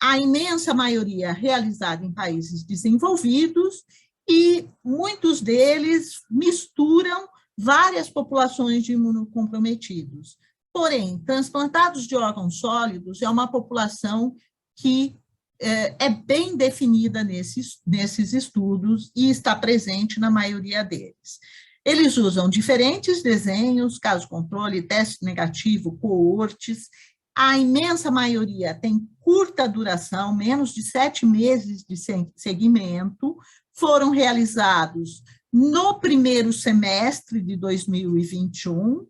A imensa maioria realizada em países desenvolvidos e muitos deles misturam várias populações de imunocomprometidos. Porém, transplantados de órgãos sólidos é uma população que é bem definida nesses estudos e está presente na maioria deles. Eles usam diferentes desenhos, caso controle, teste negativo, coortes. A imensa maioria tem curta duração, menos de 7 meses de seguimento, foram realizados no primeiro semestre de 2021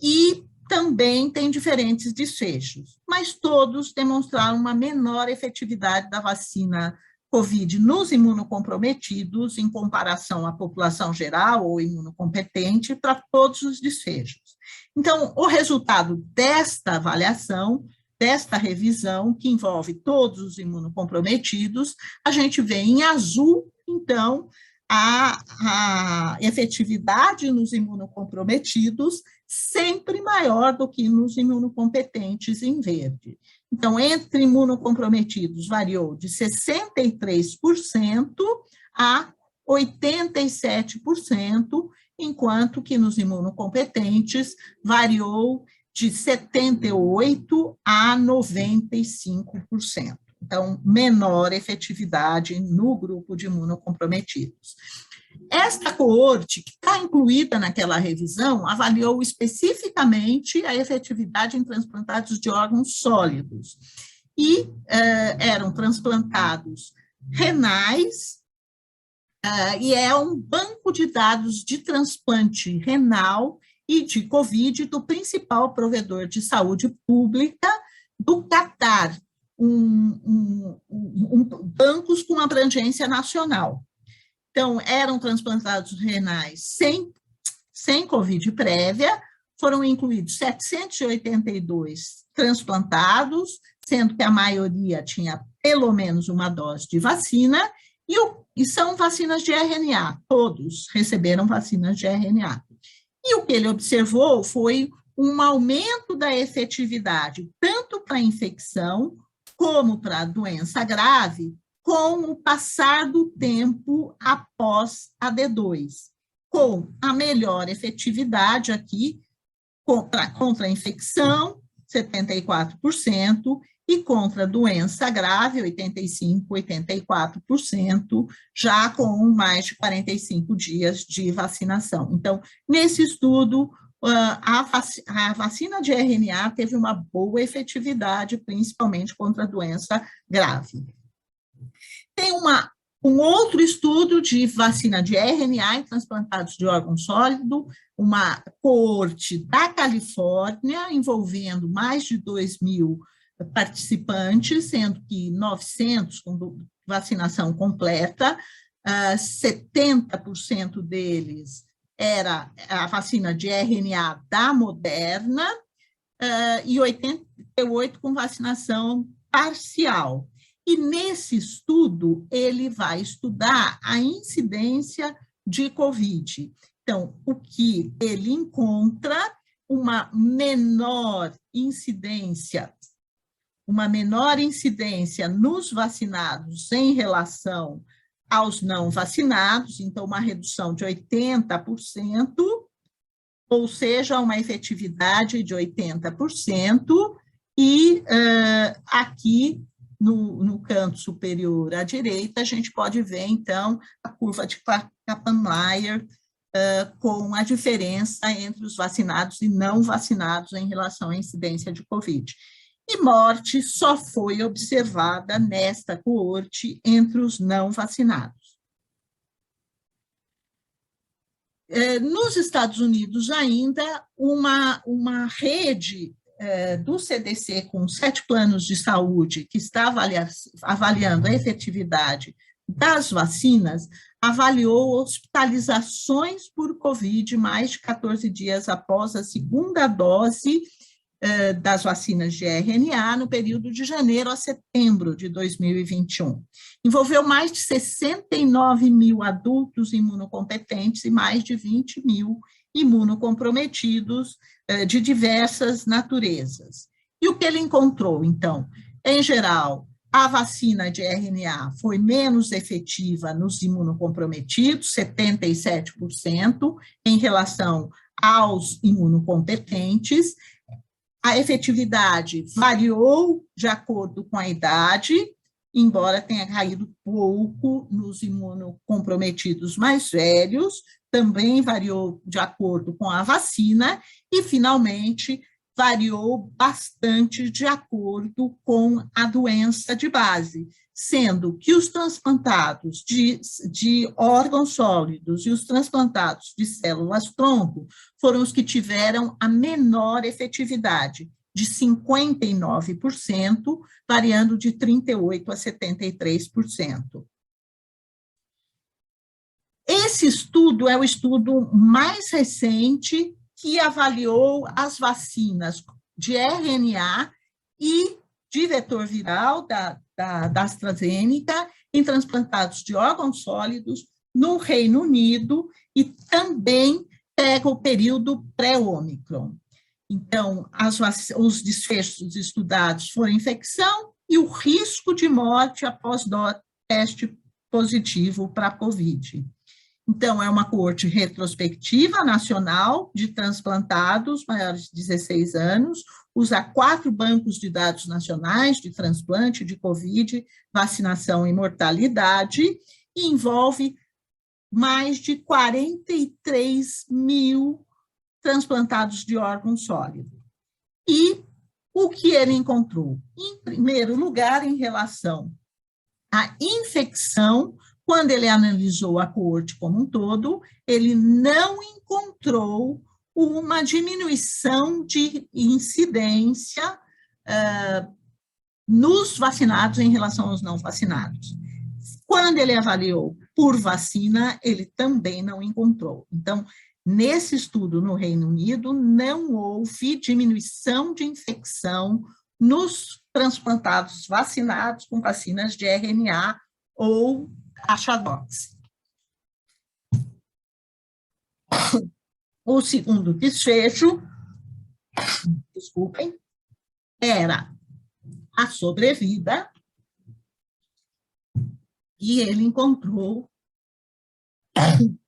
e também tem diferentes desfechos, mas todos demonstraram uma menor efetividade da vacina COVID nos imunocomprometidos em comparação à população geral ou imunocompetente para todos os desfechos. Então, o resultado desta avaliação, desta revisão, que envolve todos os imunocomprometidos, a gente vê em azul, então, a efetividade nos imunocomprometidos sempre maior do que nos imunocompetentes em verde. Então, entre imunocomprometidos variou de 63% a 87%, enquanto que nos imunocompetentes variou de 78% a 95%. Então, menor efetividade no grupo de imunocomprometidos. Esta coorte, que está incluída naquela revisão, avaliou especificamente a efetividade em transplantados de órgãos sólidos. E eram transplantados renais, e é um banco de dados de transplante renal e de COVID do principal provedor de saúde pública do Catar, bancos com abrangência nacional. Então, eram transplantados renais sem COVID prévia, foram incluídos 782 transplantados, sendo que a maioria tinha pelo menos uma dose de vacina, e são vacinas de RNA, todos receberam vacinas de RNA. E o que ele observou foi um aumento da efetividade, tanto para a infecção como para a doença grave, com o passar do tempo após a D2, com a melhor efetividade aqui contra a infecção, 74%, e contra a doença grave, 85%, 84%, já com mais de 45 dias de vacinação. Então, nesse estudo, a vacina de RNA teve uma boa efetividade, principalmente contra a doença grave. Tem um outro estudo de vacina de RNA em transplantados de órgão sólido, uma coorte da Califórnia, envolvendo mais de 2.000 participantes, sendo que 900 com vacinação completa, 70% deles era a vacina de RNA da Moderna, e 88% com vacinação parcial. E nesse estudo, ele vai estudar a incidência de COVID. Então, o que ele encontra, uma menor incidência nos vacinados em relação aos não vacinados, então uma redução de 80%, ou seja, uma efetividade de 80%, e aqui no canto superior à direita, a gente pode ver, então, a curva de Kaplan-Meier com a diferença entre os vacinados e não vacinados em relação à incidência de COVID. E morte só foi observada nesta coorte entre os não vacinados. Nos Estados Unidos, ainda, uma rede do CDC, com 7 planos de saúde, que está avaliando a efetividade das vacinas, avaliou hospitalizações por COVID mais de 14 dias após a segunda dose das vacinas de RNA, no período de janeiro a setembro de 2021. Envolveu mais de 69 mil adultos imunocompetentes e mais de 20 mil imunocomprometidos de diversas naturezas. E o que ele encontrou, então? Em geral, a vacina de RNA foi menos efetiva nos imunocomprometidos, 77%, em relação aos imunocompetentes. A efetividade variou de acordo com a idade, embora tenha caído pouco nos imunocomprometidos mais velhos, também variou de acordo com a vacina e, finalmente, variou bastante de acordo com a doença de base, sendo que os transplantados de órgãos sólidos e os transplantados de células-tronco foram os que tiveram a menor efetividade, de 59%, variando de 38% a 73%. Esse estudo é o estudo mais recente que avaliou as vacinas de RNA e de vetor viral da AstraZeneca em transplantados de órgãos sólidos no Reino Unido e também pega o período pré-Ômicron. Então, os desfechos estudados foram infecção e o risco de morte após teste positivo para a COVID. Então, é uma coorte retrospectiva nacional de transplantados maiores de 16 anos, usa 4 bancos de dados nacionais de transplante, de COVID, vacinação e mortalidade, e envolve mais de 43 mil transplantados de órgão sólido. E o que ele encontrou? Em primeiro lugar, em relação à infecção, quando ele analisou a coorte como um todo, ele não encontrou uma diminuição de incidência nos vacinados em relação aos não vacinados. Quando ele avaliou por vacina, ele também não encontrou. Então, nesse estudo no Reino Unido, não houve diminuição de infecção nos transplantados vacinados com vacinas de RNA ou Achadox. O segundo desfecho, desculpem, era a sobrevida, e ele encontrou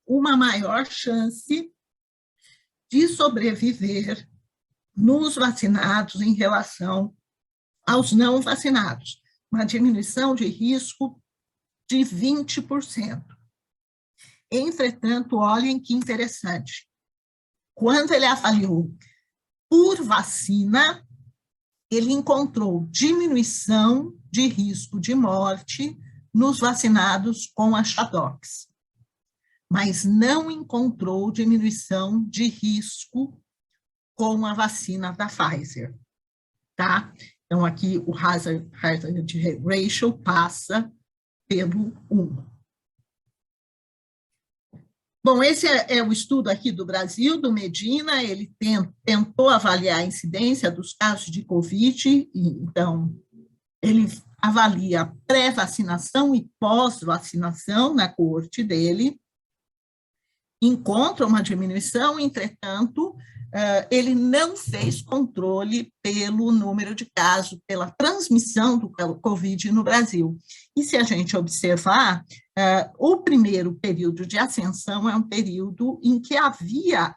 uma maior chance de sobreviver nos vacinados em relação aos não vacinados, uma diminuição de risco de 20%. Entretanto, olhem que interessante, quando ele avaliou por vacina, ele encontrou diminuição de risco de morte nos vacinados com Achadox, mas não encontrou diminuição de risco com a vacina da Pfizer, tá? Então, aqui o hazard ratio passa pelo 1. Bom, esse é o estudo aqui do Brasil, do Medina, ele tentou avaliar a incidência dos casos de COVID, então, ele avalia pré-vacinação e pós-vacinação na coorte dele, encontra uma diminuição, entretanto, ele não fez controle pelo número de casos, pela transmissão do COVID no Brasil. E se a gente observar, o primeiro período de ascensão é um período em que havia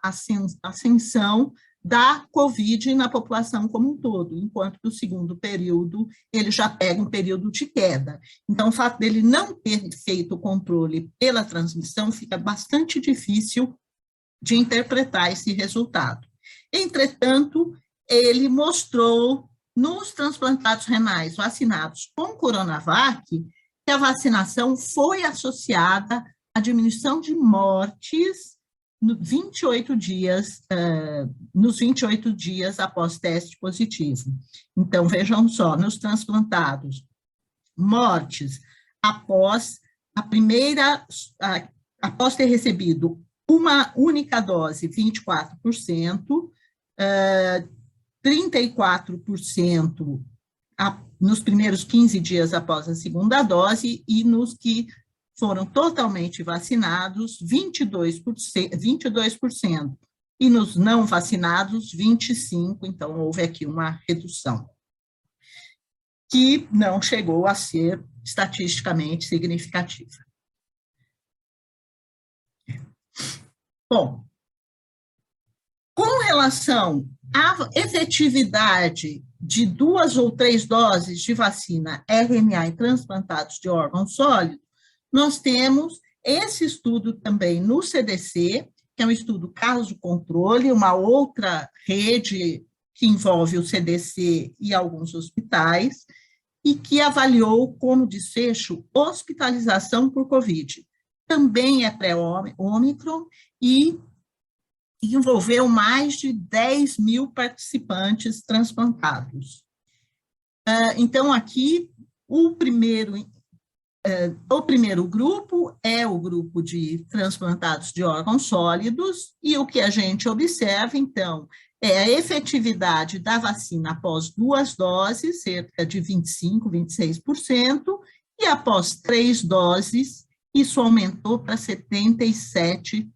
ascensão da COVID na população como um todo, enquanto que o segundo período, ele já pega um período de queda. Então, o fato dele não ter feito o controle pela transmissão fica bastante difícil de interpretar esse resultado. Entretanto, ele mostrou nos transplantados renais vacinados com Coronavac que a vacinação foi associada à diminuição de mortes nos 28 dias após teste positivo. Então, vejam só, nos transplantados, mortes após após ter recebido uma única dose, 24%, 34% nos primeiros 15 dias após a segunda dose, e nos que foram totalmente vacinados, 22%, e nos não vacinados, 25%, então houve aqui uma redução, que não chegou a ser estatisticamente significativa. Bom, com relação à efetividade de 2 ou 3 doses de vacina RNA em transplantados de órgão sólido, nós temos esse estudo também no CDC, que é um estudo caso-controle, uma outra rede que envolve o CDC e alguns hospitais, e que avaliou como desfecho hospitalização por COVID. Também é pré-Ômicron e envolveu mais de 10 mil participantes transplantados. Então, aqui, o primeiro grupo é o grupo de transplantados de órgãos sólidos, e o que a gente observa, então, é a efetividade da vacina após 2 doses, cerca de 25%, 26%, e após 3 doses, isso aumentou para 77%.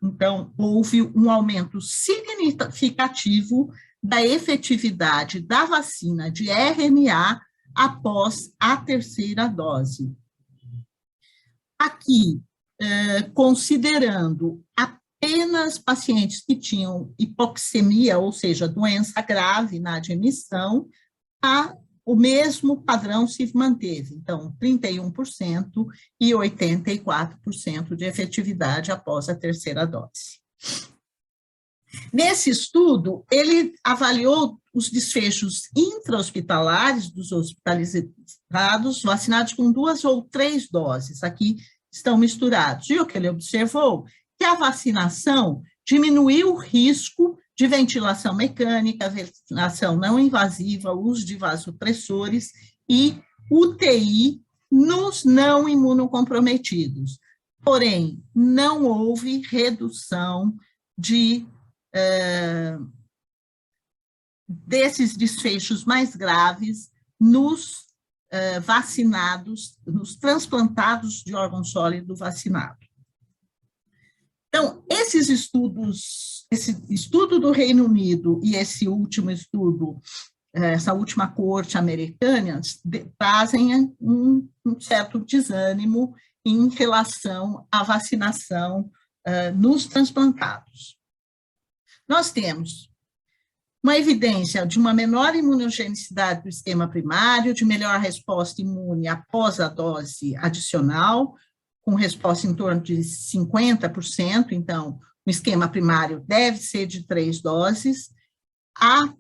Então, houve um aumento significativo da efetividade da vacina de RNA após a 3ª dose. Aqui, considerando apenas pacientes que tinham hipoxemia, ou seja, doença grave na admissão, o mesmo padrão se manteve. Então, 31% e 84% de efetividade após a terceira dose. Nesse estudo, ele avaliou os desfechos intra-hospitalares dos hospitalizados vacinados com 2 ou 3 doses. Aqui estão misturados. E o que ele observou? Que a vacinação diminuiu o risco de ventilação mecânica, ventilação não invasiva, uso de vasopressores e UTI nos não imunocomprometidos. Porém, não houve redução desses desfechos mais graves nos vacinados, nos transplantados de órgão sólido vacinado. Então, esses estudos, esse estudo do Reino Unido e esse último estudo, essa última coorte americana, trazem um certo desânimo em relação à vacinação nos transplantados. Nós temos uma evidência de uma menor imunogenicidade do esquema primário, de melhor resposta imune após a dose adicional, com resposta em torno de 50%, então, o esquema primário deve ser de 3 doses. Há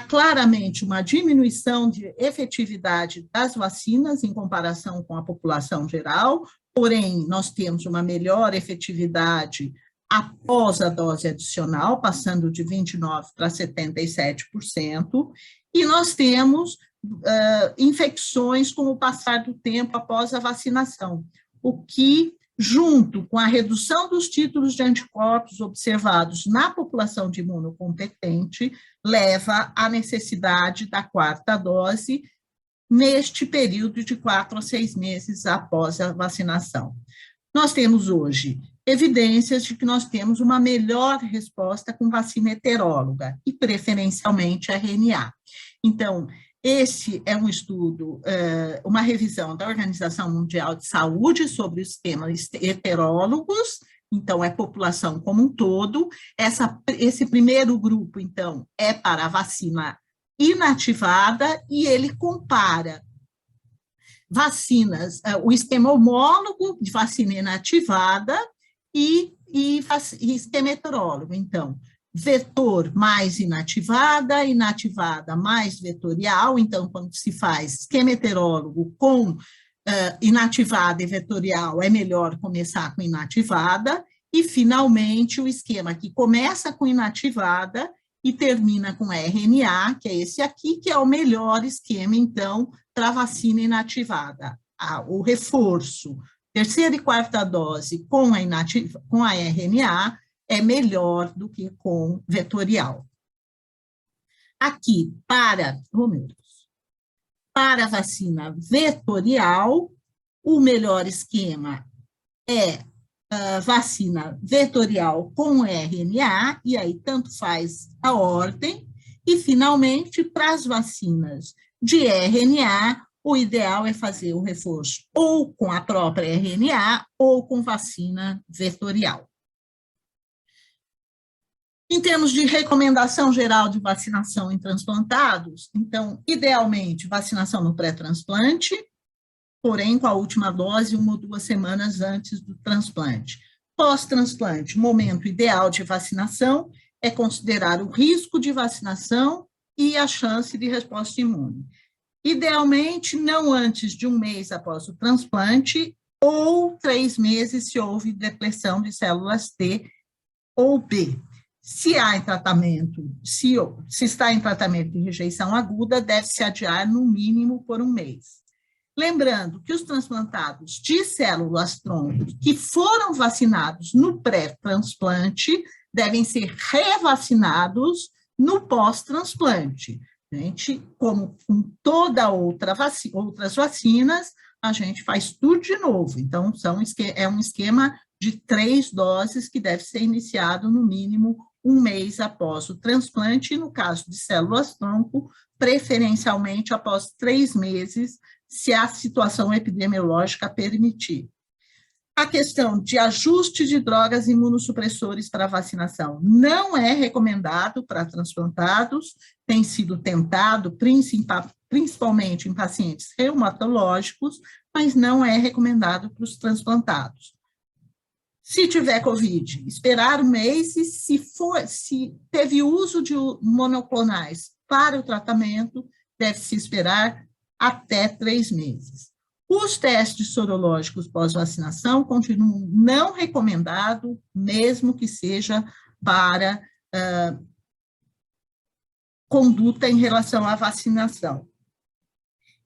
claramente uma diminuição de efetividade das vacinas em comparação com a população geral, porém, nós temos uma melhor efetividade após a dose adicional, passando de 29% para 77%, e nós temos infecções com o passar do tempo após a vacinação, o que, junto com a redução dos títulos de anticorpos observados na população de imunocompetente, leva à necessidade da 4ª dose neste período de 4 a 6 meses após a vacinação. Nós temos hoje evidências de que nós temos uma melhor resposta com vacina heteróloga e preferencialmente RNA. Então, esse é um estudo, uma revisão da Organização Mundial de Saúde sobre os esquemas heterólogos, então é população como um todo. Esse primeiro grupo, então, é para a vacina inativada e ele compara vacinas, o esquema homólogo de vacina inativada e esquema heterólogo. Então, vetor mais inativada, inativada mais vetorial. Então, quando se faz esquema heterólogo com inativada e vetorial, é melhor começar com inativada. E, finalmente, o esquema que começa com inativada e termina com RNA, que é esse aqui, que é o melhor esquema, então, para vacina inativada. O reforço, 3ª e 4ª dose com a RNA, é melhor do que com vetorial. Aqui, para a vacina vetorial, o melhor esquema é vacina vetorial com RNA, e aí tanto faz a ordem, e, finalmente, para as vacinas de RNA, o ideal é fazer o reforço ou com a própria RNA ou com vacina vetorial. Em termos de recomendação geral de vacinação em transplantados, então, idealmente, vacinação no pré-transplante, porém, com a última dose 1 ou 2 semanas antes do transplante. Pós-transplante, momento ideal de vacinação é considerar o risco de vacinação e a chance de resposta imune. Idealmente, não antes de 1 mês após o transplante ou 3 meses se houve depressão de células T ou B. Se há em tratamento, se está em tratamento de rejeição aguda, deve-se adiar no mínimo por 1 mês. Lembrando que os transplantados de células-tronco que foram vacinados no pré-transplante devem ser revacinados no pós-transplante. Gente, como com toda outras vacinas, a gente faz tudo de novo. Então, é um esquema de 3 doses que deve ser iniciado no mínimo 1 mês após o transplante, e no caso de células-tronco, preferencialmente após 3 meses, se a situação epidemiológica permitir. A questão de ajuste de drogas imunossupressores para vacinação não é recomendado para transplantados, tem sido tentado principalmente em pacientes reumatológicos, mas não é recomendado para os transplantados. Se tiver COVID, esperar um mês, e se teve uso de monoclonais para o tratamento, deve-se esperar até 3 meses. Os testes sorológicos pós-vacinação continuam não recomendados, mesmo que seja para conduta em relação à vacinação.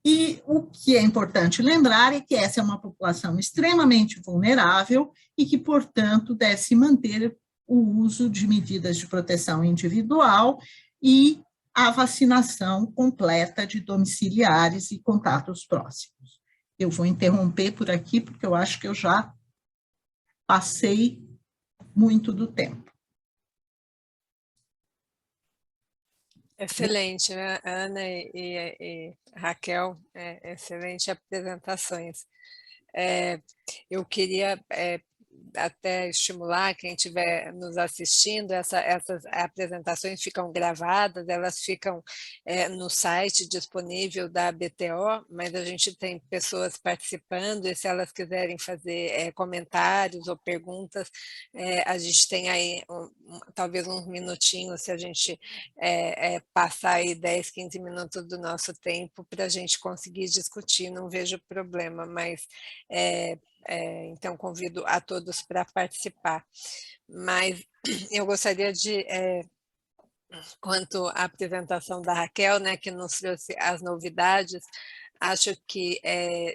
E o que é importante lembrar é que essa é uma população extremamente vulnerável e que, portanto, deve-se manter o uso de medidas de proteção individual e a vacinação completa de domiciliares e contatos próximos. Eu vou interromper por aqui, porque eu acho que eu já passei muito do tempo. Excelente, né? Ana e Raquel, excelentes apresentações. Eu queria até estimular quem estiver nos assistindo, essas apresentações ficam gravadas, elas ficam no site disponível da BTO, mas a gente tem pessoas participando, e se elas quiserem fazer comentários ou perguntas, a gente tem aí talvez uns minutinhos, se a gente passar aí 10, 15 minutos do nosso tempo para a gente conseguir discutir, não vejo problema, mas então convido a todos para participar. Mas eu gostaria de, quanto à apresentação da Raquel, né, que nos trouxe as novidades, acho que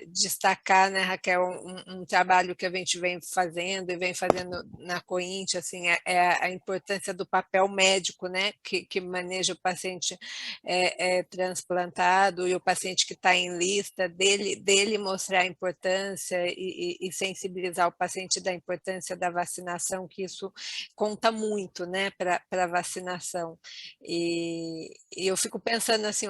destacar, né, Raquel, um trabalho que a gente vem fazendo e vem fazendo na COINTE, assim, a importância do papel médico, né, que maneja o paciente transplantado e o paciente que está em lista, dele mostrar a importância e sensibilizar o paciente da importância da vacinação, que isso conta muito, né, para a vacinação. E eu fico pensando assim,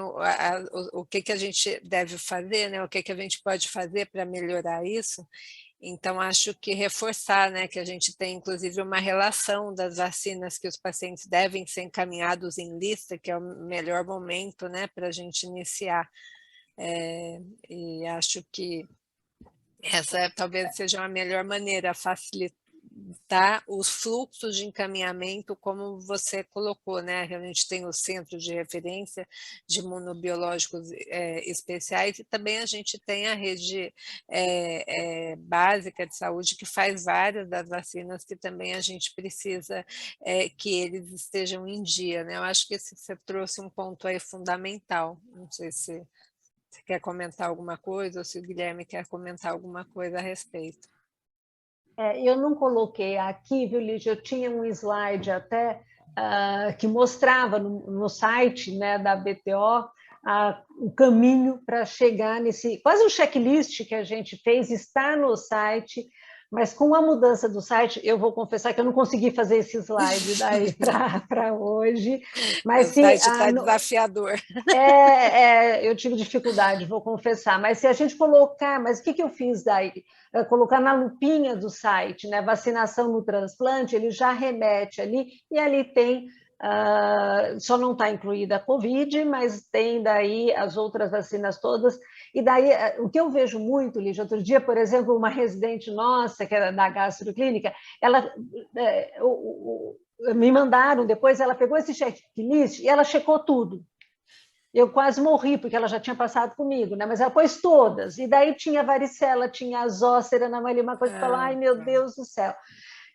o que a gente deve fazer, né? O que a gente pode fazer para melhorar isso. Então, acho que reforçar, né, que a gente tem, inclusive, uma relação das vacinas que os pacientes devem ser encaminhados em lista, que é o melhor momento, né, para a gente iniciar. E acho que essa talvez seja a melhor maneira, facilitar os fluxos de encaminhamento, como você colocou, né? A gente tem o Centro de Referência de Imunobiológicos Especiais, e também a gente tem a rede básica de saúde, que faz várias das vacinas, que também a gente precisa que eles estejam em dia, né? Eu acho que você trouxe um ponto aí fundamental, não sei se você quer comentar alguma coisa, ou se o Guilherme quer comentar alguma coisa a respeito. Eu não coloquei aqui, viu, Lígia? Eu tinha um slide até que mostrava no site, né, da BTO o caminho para chegar nesse... Quase um checklist que a gente fez, está no site, mas com a mudança do site, eu vou confessar que eu não consegui fazer esse slide daí para hoje. Mas o site está desafiador. Eu tive dificuldade, vou confessar. Mas se a gente colocar... Mas o que eu fiz daí? Colocar na lupinha do site, né, vacinação no transplante, ele já remete ali, e ali tem... só não está incluída a Covid, mas tem daí as outras vacinas todas. E daí, o que eu vejo muito, Lígia, outro dia, por exemplo, uma residente nossa, que era da gastroclínica, ela me mandaram depois, ela pegou esse checklist e ela checou tudo. Eu quase morri, porque ela já tinha passado comigo, né? Mas ela pôs todas. E daí tinha varicela, tinha a zócera, uma coisa que falou, ai, meu Deus do céu.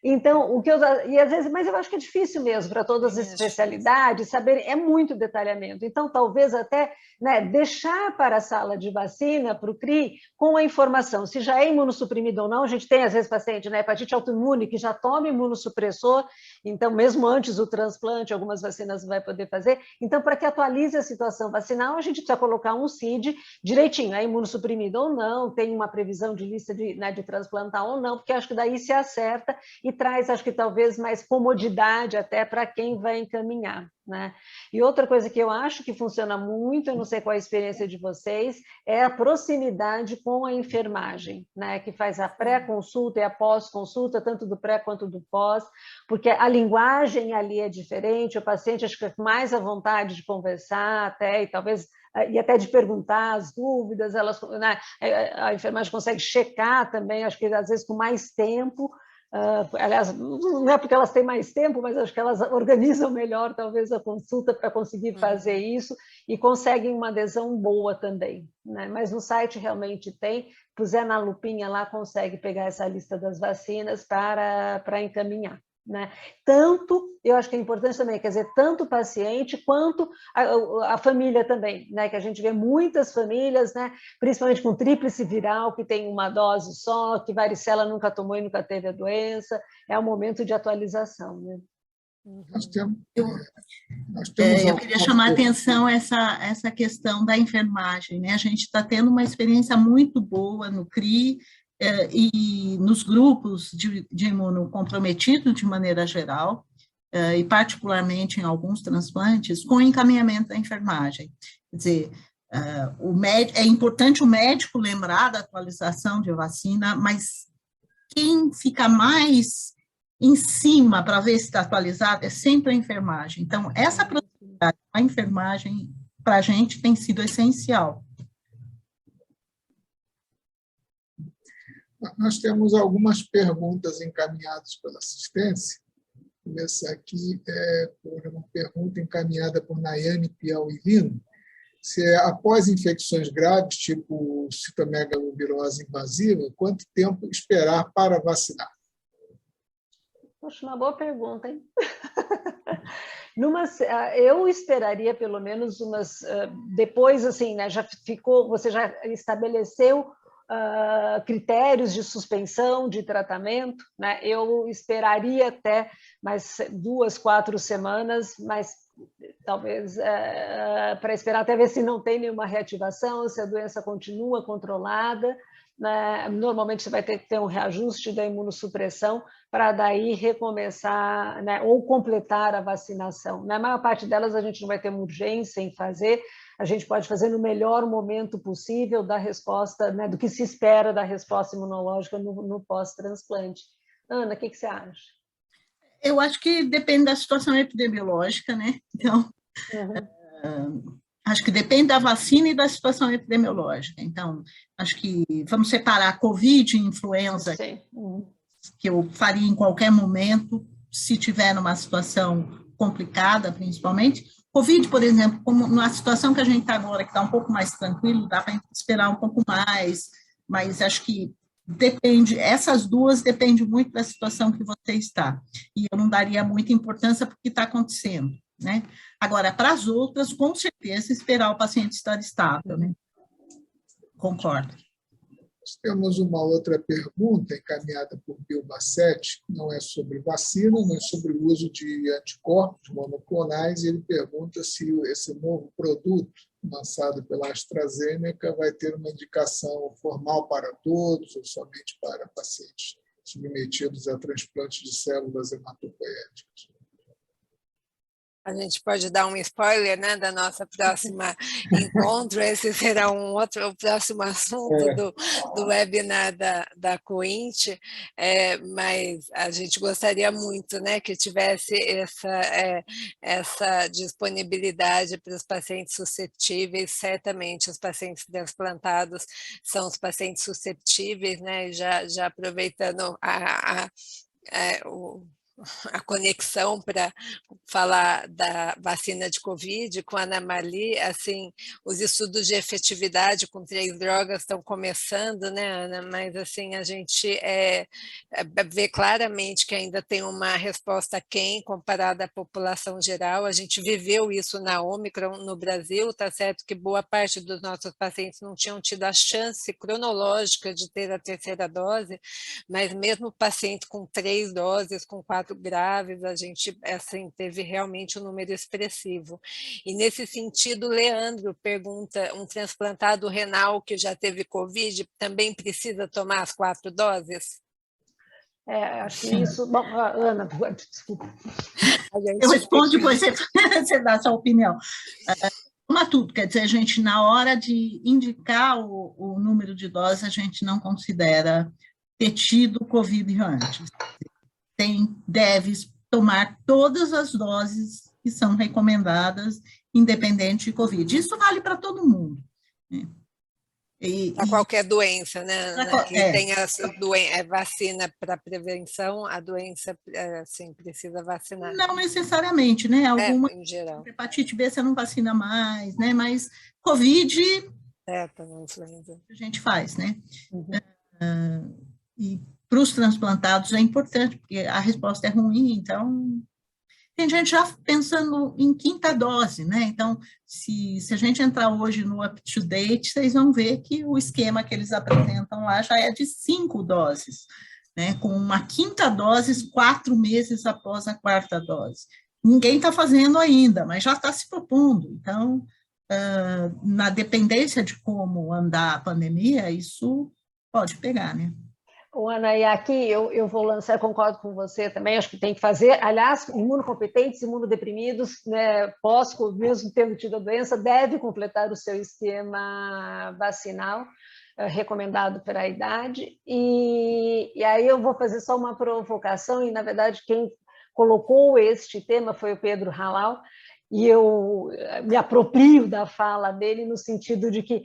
Então, e às vezes, mas eu acho que é difícil mesmo para todas as especialidades saber, é muito detalhamento. Então, talvez até, né, deixar para a sala de vacina, para o CRI, com a informação, se já é imunossuprimido ou não. A gente tem, às vezes, paciente, né, hepatite autoimune, que já toma imunossupressor, então, mesmo antes do transplante, algumas vacinas vai poder fazer. Então, para que atualize a situação vacinal, a gente precisa colocar um CID direitinho, é imunossuprimido ou não, tem uma previsão de lista de transplantar ou não, porque acho que daí se acerta. E e traz, acho que talvez, mais comodidade até para quem vai encaminhar, né? E outra coisa que eu acho que funciona muito, eu não sei qual é a experiência de vocês, é a proximidade com a enfermagem, né? Que faz a pré-consulta e a pós-consulta, tanto do pré quanto do pós, porque a linguagem ali é diferente, o paciente acho que é mais à vontade de conversar até, e até de perguntar as dúvidas, né, a enfermagem consegue checar também, acho que às vezes com mais tempo, aliás, não é porque elas têm mais tempo, mas acho que elas organizam melhor talvez a consulta para conseguir fazer isso e conseguem uma adesão boa também, né? Mas no site realmente tem, puser na lupinha lá, consegue pegar essa lista das vacinas para encaminhar. Né? Tanto, eu acho que é importante também, quer dizer, tanto o paciente quanto a família também, né? Que a gente vê muitas famílias, né? Principalmente com tríplice viral, que tem uma dose só, que varicela nunca tomou e nunca teve a doença, é um momento de atualização. Né? Nós temos, eu queria chamar a atenção essa questão da enfermagem, né? A gente está tendo uma experiência muito boa no CRI, e nos grupos de imunocomprometidos de maneira geral, e particularmente em alguns transplantes, com encaminhamento da enfermagem. Quer dizer, é importante o médico lembrar da atualização de vacina, mas quem fica mais em cima para ver se está atualizado é sempre a enfermagem. Então, essa proximidade com a enfermagem, para a gente, tem sido essencial. Nós temos algumas perguntas encaminhadas pela assistência. Vou começar aqui por uma pergunta encaminhada por Nayane Piauí Lino. Se após infecções graves, tipo citomegalovirose invasiva, quanto tempo esperar para vacinar? Poxa, uma boa pergunta, hein? Eu esperaria pelo menos depois, assim, né, você já estabeleceu critérios de suspensão de tratamento, né? Eu esperaria até mais 2, 4 semanas, mas talvez para esperar até ver se não tem nenhuma reativação, se a doença continua controlada, né? Normalmente você vai ter que ter um reajuste da imunossupressão para daí recomeçar, né, ou completar a vacinação. Na maior parte delas a gente não vai ter uma urgência em fazer, a gente pode fazer no melhor momento possível da resposta, né, do que se espera da resposta imunológica no pós-transplante. Ana, o que você acha? Eu acho que depende da situação epidemiológica, né? Então, acho que depende da vacina e da situação epidemiológica. Então, acho que vamos separar COVID e influenza, que eu faria em qualquer momento, se tiver numa situação complicada, principalmente. Covid, por exemplo, como na situação que a gente está agora, que está um pouco mais tranquilo, dá para esperar um pouco mais, mas acho que depende, essas duas dependem muito da situação que você está. E eu não daria muita importância para o que está acontecendo, né? Agora, para as outras, com certeza, esperar o paciente estar estável, né? Concordo. Nós temos uma outra pergunta encaminhada por Bill Bassetti, não é sobre vacina, mas sobre o uso de anticorpos monoclonais, e ele pergunta se esse novo produto lançado pela AstraZeneca vai ter uma indicação formal para todos ou somente para pacientes submetidos a transplante de células hematopoéticas. A gente pode dar um spoiler, né, da nossa próxima encontro, esse será o próximo assunto do webinar da COINT, mas a gente gostaria muito, né, que tivesse essa disponibilidade para os pacientes susceptíveis. Certamente os pacientes transplantados são os pacientes susceptíveis, né, já aproveitando a conexão para falar da vacina de Covid com a Ana Marli, assim, os estudos de efetividade com 3 drogas estão começando, né, Ana? Mas, assim, a gente vê claramente que ainda tem uma resposta aquém comparada à população geral. A gente viveu isso na Ômicron no Brasil, tá certo que boa parte dos nossos pacientes não tinham tido a chance cronológica de ter a 3ª dose, mas mesmo o paciente com 3 doses, com 4 graves, a gente assim, teve realmente um número expressivo. E nesse sentido, Leandro pergunta, um transplantado renal que já teve Covid também precisa tomar as 4 doses? Acho que isso... Bom, Ana, desculpa. Eu respondo, depois você dá a sua opinião. Toma tudo, quer dizer, a gente, na hora de indicar o número de doses, a gente não considera ter tido Covid antes. Deve tomar todas as doses que são recomendadas, independente de Covid. Isso vale para todo mundo, né? Para qualquer doença, né? Quem tem a vacina para prevenção, a doença assim, precisa vacinar. Não necessariamente, né? Alguma em geral. Hepatite B você não vacina mais, né? Mas Covid influenza. A gente faz, né? E para os transplantados é importante, porque a resposta é ruim, então tem gente já pensando em quinta dose, né? Então, se a gente entrar hoje no up-to-date, vocês vão ver que o esquema que eles apresentam lá já é de 5 doses, né? Com uma quinta dose 4 meses após a quarta dose. Ninguém está fazendo ainda, mas já está se propondo. Então, na dependência de como andar a pandemia, isso pode pegar, né? Ana, e aqui eu vou lançar, concordo com você também, acho que tem que fazer, aliás, imunocompetentes, imunodeprimidos, né, mesmo tendo tido a doença, deve completar o seu esquema vacinal, recomendado pela idade, e aí eu vou fazer só uma provocação, e na verdade quem colocou este tema foi o Pedro Halal, e eu me aproprio da fala dele no sentido de que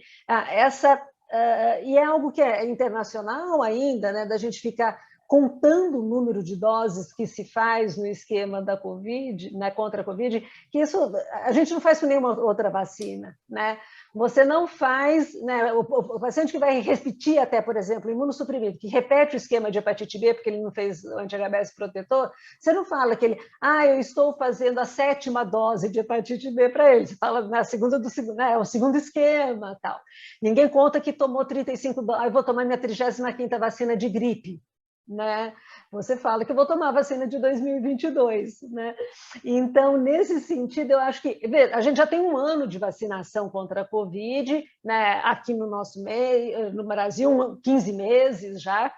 e é algo que é internacional ainda, né, da gente ficar contando o número de doses que se faz no esquema da Covid, né, contra a Covid, que isso a gente não faz com nenhuma outra vacina, né? Você não faz, né, o paciente que vai repetir até, por exemplo, imunossuprimido, que repete o esquema de hepatite B porque ele não fez o anti-HBs protetor, você não fala que ele, eu estou fazendo a 7ª dose de hepatite B para ele, você fala na segunda do segundo, né, o segundo esquema, tal. Ninguém conta que tomou 35 doses, eu vou tomar minha 35ª vacina de gripe, né? Você fala que eu vou tomar a vacina de 2022, né? Então, nesse sentido, eu acho que a gente já tem 1 ano de vacinação contra a Covid, né? Aqui no nosso meio, no Brasil, 15 meses já.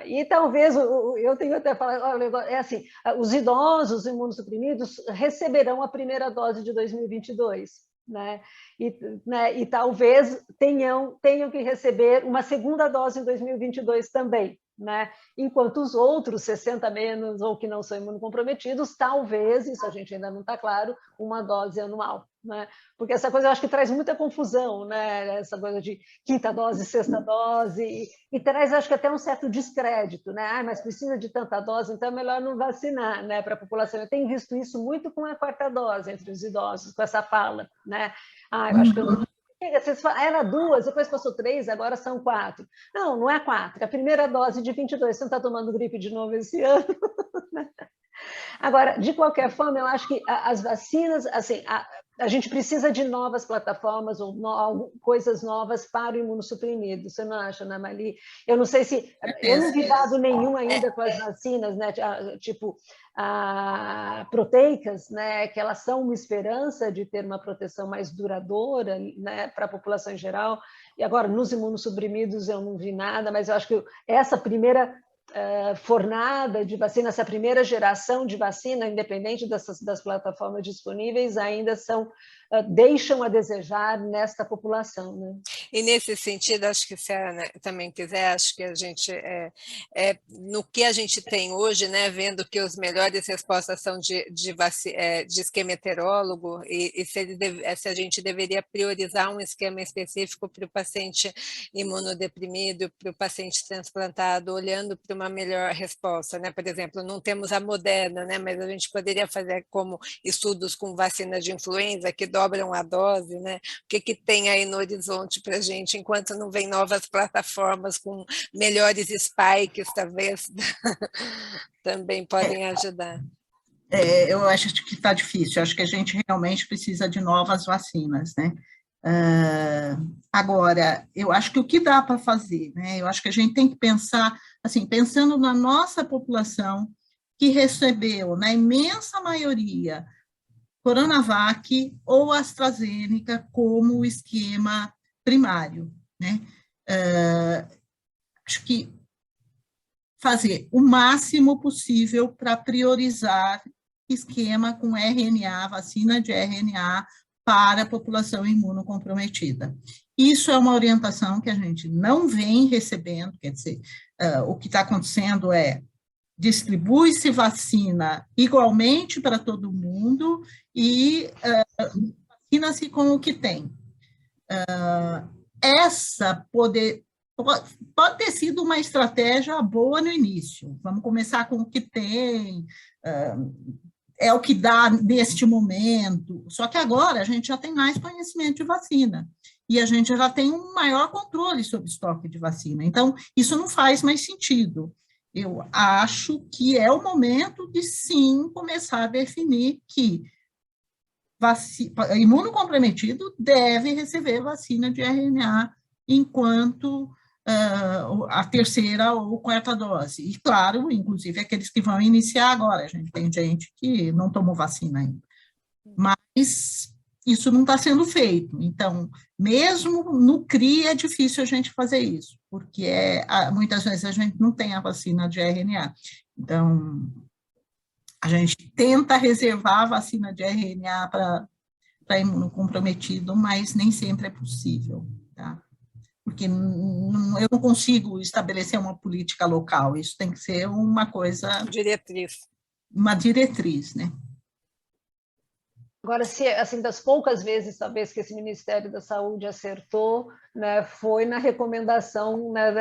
E talvez, eu tenho até falado, é assim, os idosos imunossuprimidos receberão a primeira dose de 2022, né? E talvez tenham que receber uma segunda dose em 2022 também, né? Enquanto os outros 60 menos ou que não são imunocomprometidos, talvez, isso a gente ainda não está claro, uma dose anual, né? Porque essa coisa eu acho que traz muita confusão, né? Essa coisa de quinta dose, sexta dose, e traz, acho que até um certo descrédito, né? Mas precisa de tanta dose, então é melhor não vacinar, né, para a população. Eu tenho visto isso muito com a 4ª dose entre os idosos, com essa fala, né? Eu acho que era 2, depois passou 3, agora são 4. Não é 4, é a primeira dose de 22. Você não está tomando gripe de novo esse ano? Agora, de qualquer forma, eu acho que as vacinas, assim, a gente precisa de novas plataformas ou coisas novas para o imunossuprimido. Você não acha, Ana Mali? Eu não sei se... Eu não vi dado nenhum ainda com as vacinas, né, tipo proteicas, né, que elas são uma esperança de ter uma proteção mais duradoura, né, para a população em geral. E agora, nos imunossuprimidos, eu não vi nada, mas eu acho que essa primeira fornada de vacina, essa primeira geração de vacina, independente das plataformas disponíveis, ainda deixam a desejar nesta população, né? E nesse sentido, acho que se a Ana também quiser, acho que a gente, no que a gente tem hoje, né, vendo que as melhores respostas são de esquema heterólogo, e se a gente deveria priorizar um esquema específico para o paciente imunodeprimido, para o paciente transplantado, olhando para uma melhor resposta, né? Por exemplo, não temos a Moderna, né, mas a gente poderia fazer como estudos com vacinas de influenza, que dobram a dose, né? O que tem aí no horizonte para a gente, enquanto não vem novas plataformas com melhores spikes, talvez, também podem ajudar. Eu acho que está difícil, acho que a gente realmente precisa de novas vacinas, né? Agora, eu acho que o que dá para fazer, né? Eu acho que a gente tem que pensar, assim, pensando na nossa população que recebeu, na imensa maioria, Coronavac ou AstraZeneca como esquema primário, né? Acho que fazer o máximo possível para priorizar esquema com RNA, vacina de RNA, para a população imunocomprometida. Isso é uma orientação que a gente não vem recebendo, quer dizer, o que está acontecendo é distribui-se vacina igualmente para todo mundo e vacina-se com o que tem. Essa pode ter sido uma estratégia boa no início. Vamos começar com o que tem, é o que dá neste momento. Só que agora a gente já tem mais conhecimento de vacina e a gente já tem um maior controle sobre o estoque de vacina. Então, isso não faz mais sentido. Eu acho que é o momento de, sim, começar a definir que imunocomprometido deve receber vacina de RNA enquanto a terceira ou quarta dose. E, claro, inclusive aqueles que vão iniciar agora. A gente tem gente que não tomou vacina ainda. Mas isso não está sendo feito. Então, mesmo no CRI é difícil a gente fazer isso, porque muitas vezes a gente não tem a vacina de RNA. Então, a gente tenta reservar a vacina de RNA para imunocomprometido, mas nem sempre é possível, tá? Porque eu não consigo estabelecer uma política local, isso tem que ser uma coisa... Diretriz. Uma diretriz, né? Agora, se, assim, das poucas vezes, talvez, que esse Ministério da Saúde acertou, né, foi na recomendação, né,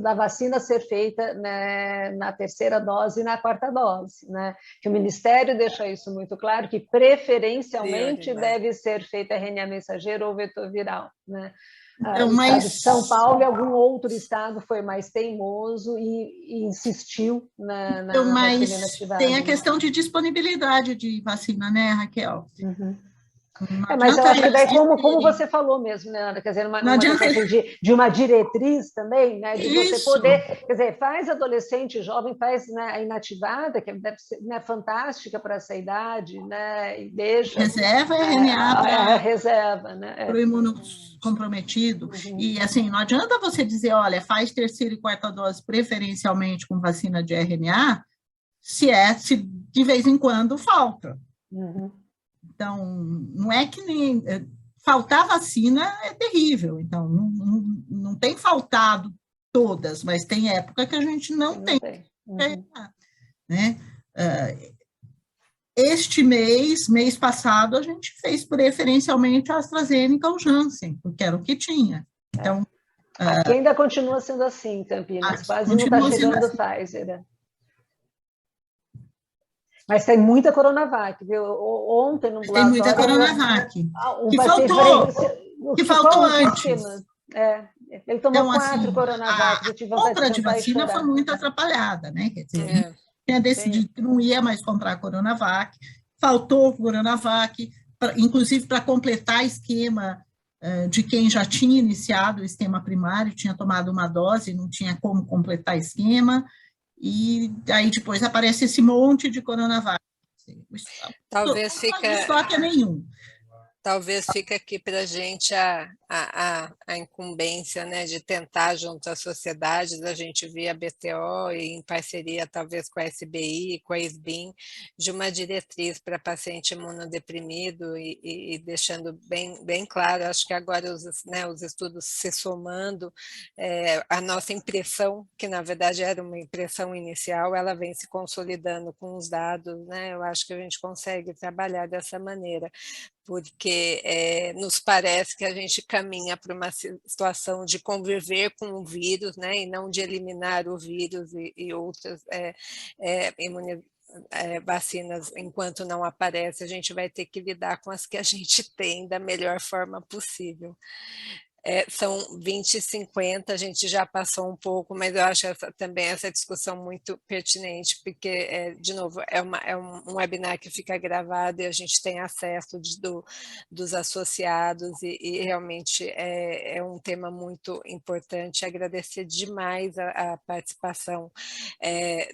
da vacina ser feita, né, na terceira dose e na quarta dose, né? Que o Ministério deixa isso muito claro, que preferencialmente deve ser feita RNA mensageiro ou vetor viral, né? O estado de São Paulo e algum outro estado foi mais teimoso e insistiu na vacina inativada. Tem a questão de disponibilidade de vacina, né, Raquel? Uhum. Mas eu acho que daí, como você falou mesmo, né, Ana? Quer dizer, uma questão de uma diretriz também, né, de você poder, quer dizer, faz adolescente jovem, faz, né, a inativada, que deve ser, né, fantástica para essa idade, né, e deixa... Reserva RNA para reserva, né? Para o imunocomprometido. Uhum. E, assim, não adianta você dizer, olha, faz terceira e quarta dose preferencialmente com vacina de RNA, se de vez em quando falta. Uhum. Então, não é que nem... Faltar vacina é terrível, então, não tem faltado todas, mas tem época que a gente não tem. Uhum. Né? Este mês passado, a gente fez preferencialmente a AstraZeneca ou Janssen, porque era o que tinha. Então, aqui ainda continua sendo assim, Campinas, quase não está chegando assim. Pfizer. Mas tem muita Coronavac, viu? Ontem no tem muita Coronavac. Que faltou antes. Ele tomou então, 4 Coronavac. A compra de vacina foi muito atrapalhada, né? Quer dizer, tinha decidido que não ia mais comprar Coronavac, faltou Coronavac, inclusive para completar esquema de quem já tinha iniciado o esquema primário, tinha tomado uma dose, não tinha como completar esquema, e aí depois aparece esse monte de Coronavac. Talvez fica... estoque nenhum. Talvez fique aqui para a gente a incumbência, né, de tentar, junto às sociedades, a gente via a BTO e em parceria talvez com a SBI, com a SBIM, de uma diretriz para paciente imunodeprimido e deixando bem claro, acho que agora os estudos se somando, a nossa impressão, que na verdade era uma impressão inicial, ela vem se consolidando com os dados, né, eu acho que a gente consegue trabalhar dessa maneira, porque nos parece que a gente caminha para uma situação de conviver com o vírus, né, e não de eliminar o vírus e outras vacinas, enquanto não aparece, a gente vai ter que lidar com as que a gente tem da melhor forma possível. São 20h50, a gente já passou um pouco, mas eu acho também essa discussão muito pertinente, porque, de novo, é um webinar que fica gravado e a gente tem acesso dos associados e realmente é um tema muito importante. Agradecer demais a participação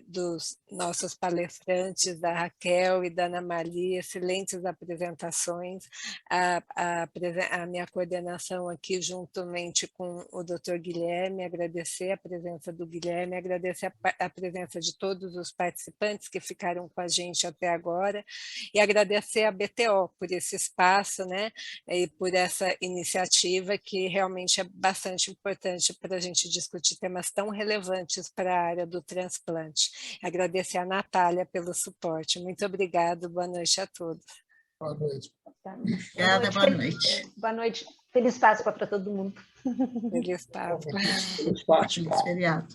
dos nossos palestrantes, da Raquel e da Ana Maria, excelentes apresentações, a minha coordenação aqui junto juntamente com o Dr. Guilherme, agradecer a presença do Guilherme, agradecer a presença de todos os participantes que ficaram com a gente até agora, e agradecer a BTO por esse espaço, né, e por essa iniciativa que realmente é bastante importante para a gente discutir temas tão relevantes para a área do transplante. Agradecer a Natália pelo suporte. Muito obrigada, boa noite a todos. Boa noite. Obrigada, boa noite. Boa noite. Feliz Páscoa para todo mundo. Feliz Páscoa. Feliz Páscoa. Feliz feriado.